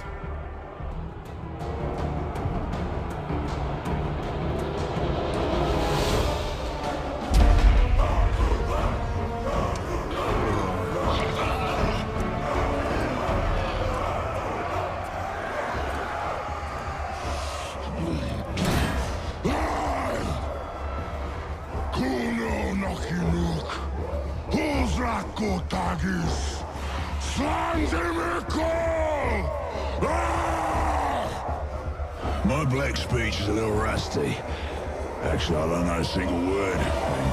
My black speech is a little rusty. Actually, I don't know a single word,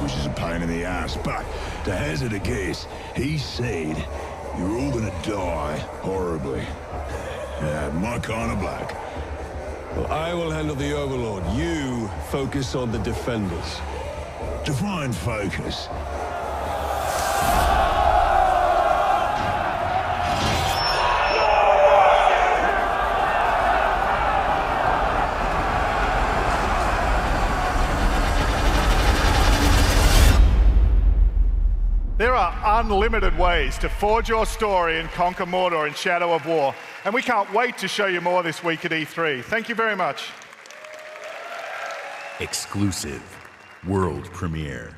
which is a pain in the ass, but to hazard a guess, he said you're all gonna die horribly. My kind of black. Well, I will handle the Overlord. You focus on the defenders. Define focus. There are unlimited ways to forge your story and conquer Mordor in Shadow of War, and we can't wait to show you more this week at E3. Thank you very much. Exclusive world premiere.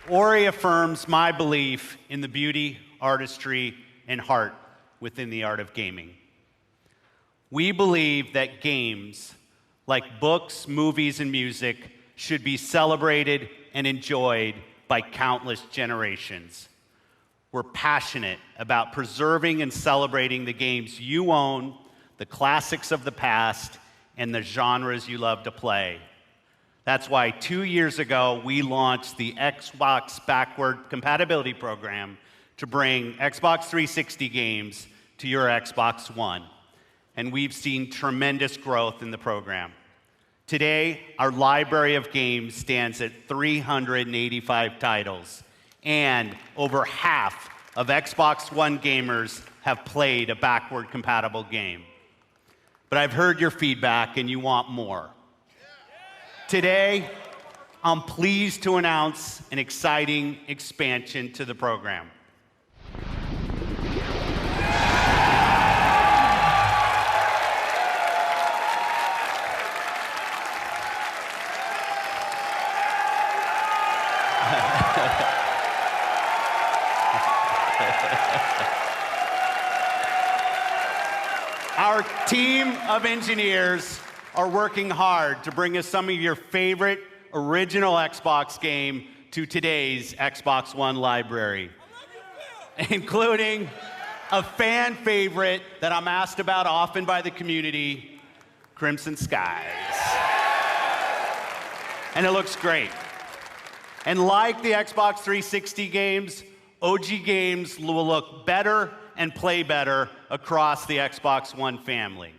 Ori affirms my belief in the beauty, artistry, and heart within the art of gaming. We believe that games, like books, movies, and music, should be celebrated and enjoyed by countless generations. We're passionate about preserving and celebrating the games you own, the classics of the past, and the genres you love to play. That's why 2 years ago, we launched the Xbox Backward Compatibility Program to bring Xbox 360 games to your Xbox One. And we've seen tremendous growth in the program. Today, our library of games stands at 385 titles, and over half of Xbox One gamers have played a backward-compatible game. But I've heard your feedback, and you want more. Today, I'm pleased to announce an exciting expansion to the program. Our team of engineers are working hard to bring us some of your favorite original Xbox game to today's Xbox One library, including a fan favorite that I'm asked about often by the community, Crimson Skies. And it looks great. And like the Xbox 360 games, OG games will look better and play better across the Xbox One family.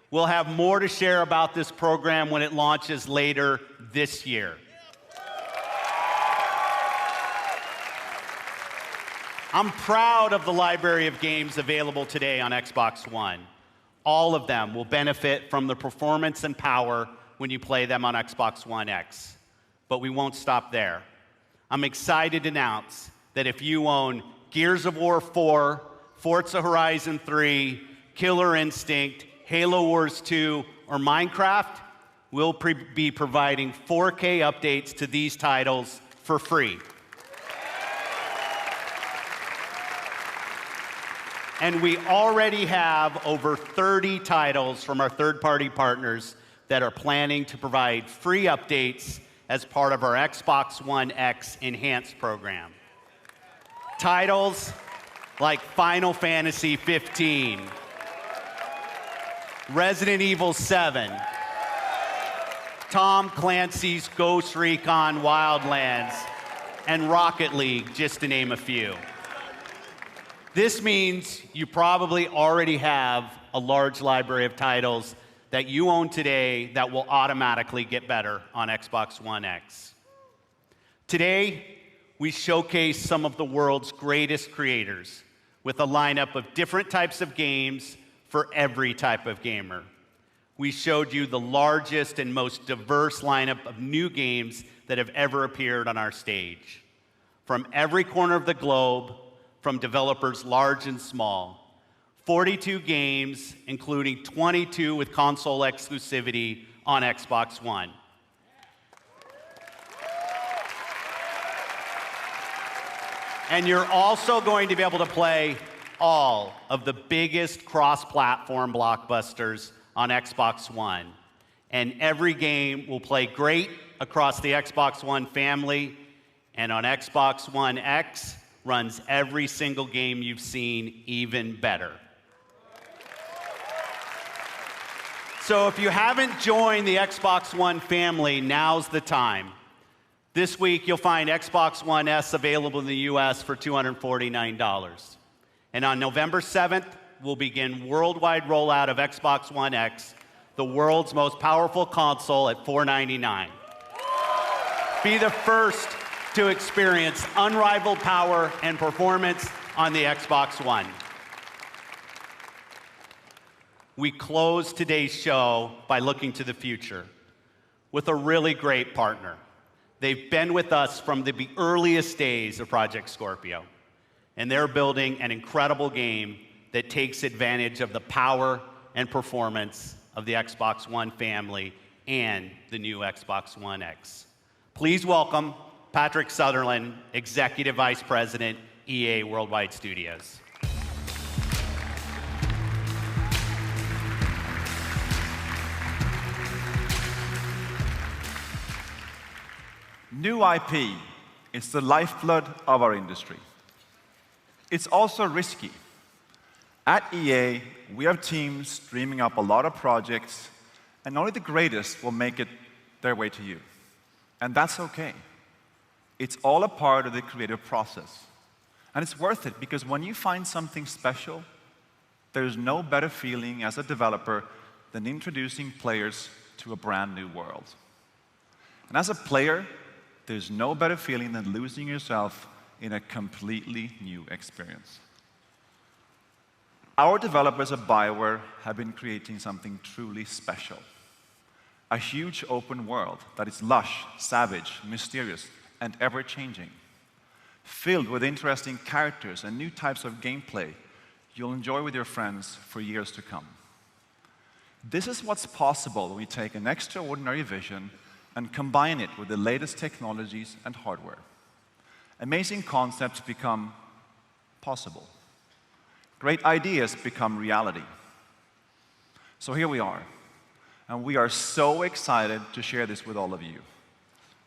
We'll have more to share about this program when it launches later this year. I'm proud of the library of games available today on Xbox One. All of them will benefit from the performance and power when you play them on Xbox One X. But we won't stop there. I'm excited to announce that if you own Gears of War 4, Forza Horizon 3, Killer Instinct, Halo Wars 2, or Minecraft, we'll be providing 4K updates to these titles for free. And we already have over 30 titles from our third-party partners that are planning to provide free updates as part of our Xbox One X Enhanced program. Titles like Final Fantasy 15, Resident Evil 7, Tom Clancy's Ghost Recon Wildlands, and Rocket League, just to name a few. This means you probably already have a large library of titles that you own today that will automatically get better on Xbox One X. Today, we showcase some of the world's greatest creators with a lineup of different types of games for every type of gamer. We showed you the largest and most diverse lineup of new games that have ever appeared on our stage. From every corner of the globe, from developers large and small, 42 games, including 22 with console exclusivity on Xbox One. And you're also going to be able to play all of the biggest cross-platform blockbusters on Xbox One. And every game will play great across the Xbox One family, and on Xbox One X runs every single game you've seen even better. So if you haven't joined the Xbox One family, now's the time. This week, you'll find Xbox One S available in the US for $249. And on November 7th, we'll begin worldwide rollout of Xbox One X, the world's most powerful console, at $499. Be the first to experience unrivaled power and performance on the Xbox One. We close today's show by looking to the future with a really great partner. They've been with us from the earliest days of Project Scorpio, and they're building an incredible game that takes advantage of the power and performance of the Xbox One family and the new Xbox One X. Please welcome Patrick Sutherland, Executive Vice President, EA Worldwide Studios. New IP is the lifeblood of our industry. It's also risky. At EA, we have teams dreaming up a lot of projects, and only the greatest will make it their way to you. And that's okay. It's all a part of the creative process. And it's worth it, because when you find something special, there's no better feeling as a developer than introducing players to a brand new world. And as a player, there's no better feeling than losing yourself in a completely new experience. Our developers at BioWare have been creating something truly special. A huge open world that is lush, savage, mysterious, and ever-changing. Filled with interesting characters and new types of gameplay you'll enjoy with your friends for years to come. This is what's possible when we take an extraordinary vision and combine it with the latest technologies and hardware. Amazing concepts become possible. Great ideas become reality. So here we are, and we are so excited to share this with all of you.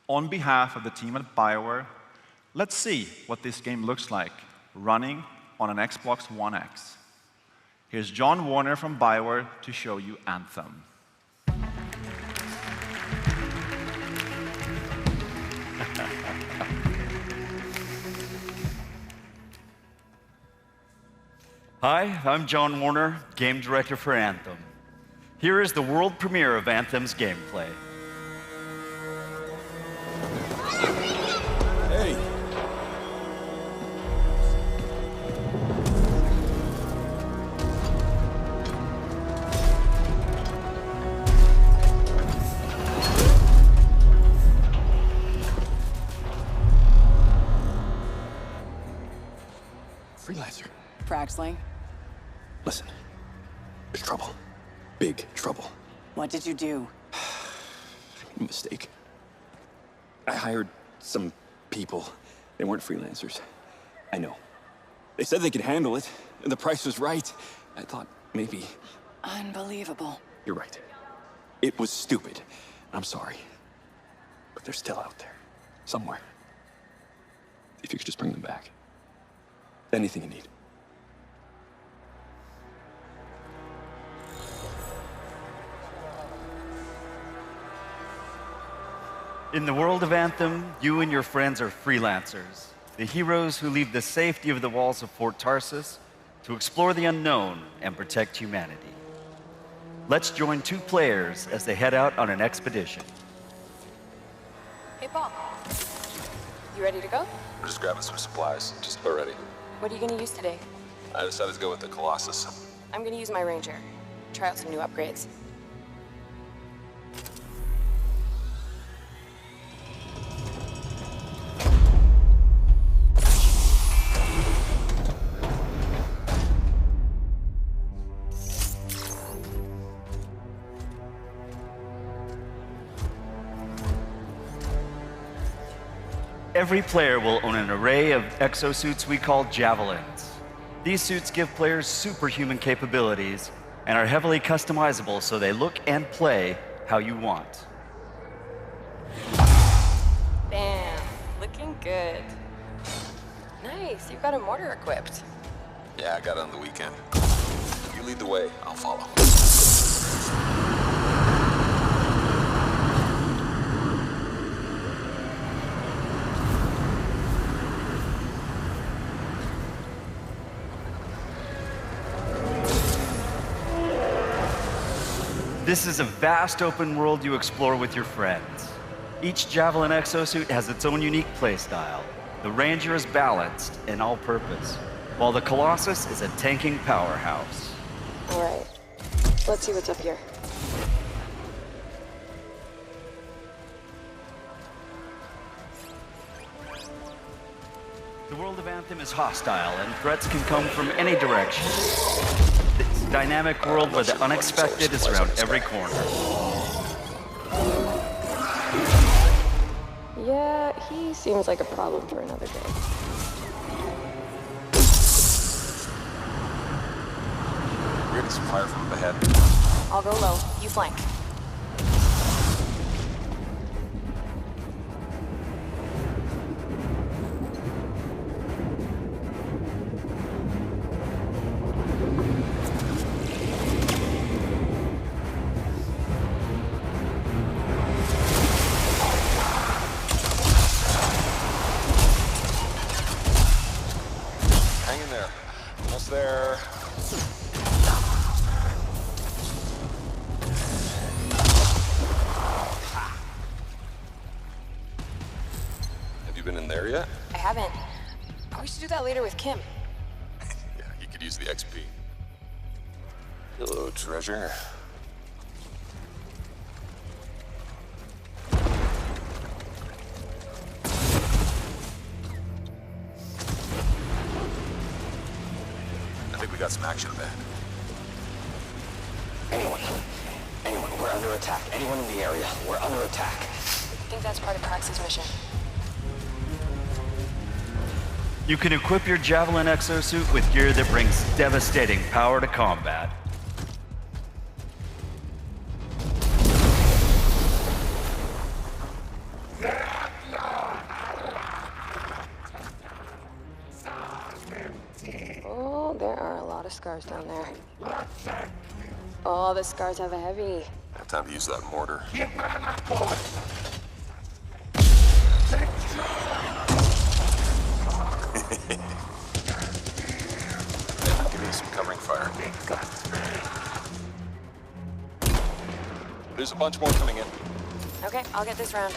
On behalf of the team at BioWare, let's see what this game looks like running on an Xbox One X. Here's John Warner from BioWare to show you Anthem. Hi, I'm John Warner, game director for Anthem. Here is the world premiere of Anthem's gameplay. Hey! Freelancer. Frag sling. Listen, there's trouble. Big trouble. What did you do? I made a mistake. I hired some people. They weren't freelancers. I know. They said they could handle it, and the price was right. I thought maybe... Unbelievable. You're right. It was stupid. I'm sorry. But they're still out there. Somewhere. If you could just bring them back. Anything you need. In the world of Anthem, you and your friends are freelancers, the heroes who leave the safety of the walls of Fort Tarsus to explore the unknown and protect humanity. Let's join two players as they head out on an expedition. Hey, Paul. You ready to go? We're just grabbing some supplies. Just about ready. What are you going to use today? I decided to go with the Colossus. I'm going to use my Ranger. Try out some new upgrades. Every player will own an array of exosuits we call Javelins. These suits give players superhuman capabilities and are heavily customizable so they look and play how you want. Bam. Looking good. Nice. You've got a mortar equipped. Yeah, I got it on the weekend. You lead the way, I'll follow. This is a vast open world you explore with your friends. Each Javelin exosuit has its own unique playstyle. The Ranger is balanced and all-purpose, while the Colossus is a tanking powerhouse. All right. Let's see what's up here. The world of Anthem is hostile, and threats can come from any direction. This dynamic world where the unexpected is around every corner. Yeah, he seems like a problem for another day. We're getting some fire from up ahead. I'll go low. You flank. Hang in there. Almost there. Have you been in there yet? I haven't. We should do that later with Kim. Yeah, you could use the XP. Hello, treasure. I think we got some action back. Anyone, we're under attack. Anyone in the area, we're under attack. I think that's part of Prax's mission. You can equip your Javelin exosuit with gear that brings devastating power to combat. Oh, there are a lot of scars down there. Oh, the scars have a heavy. Have time to use that mortar. Give me some covering fire. There's a bunch more coming in. Okay, I'll get this round.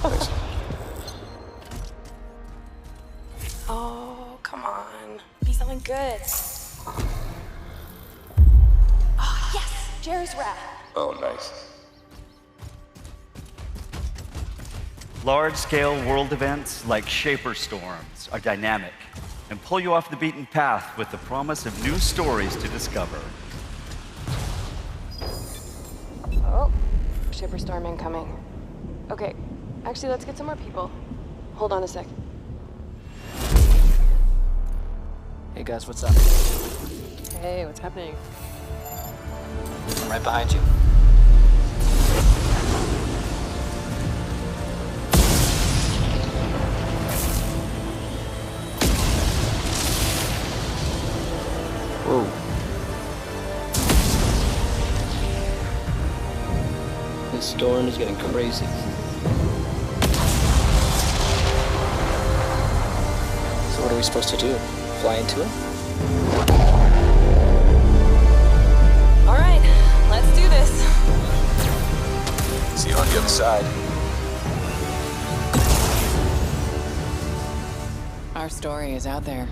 Thanks. Oh, come on. Be something good. Oh, yes! Jerry's wrap. Oh, nice. Large-scale world events like Shaper Storms are dynamic and pull you off the beaten path with the promise of new stories to discover. Oh, Shaper Storm incoming. Okay, actually, let's get some more people. Hold on a sec. Hey guys, what's up? Hey, what's happening? I'm right behind you. Whoa. This storm is getting crazy. So what are we supposed to do? Fly into it? All right, let's do this. See you on the other side. Our story is out there.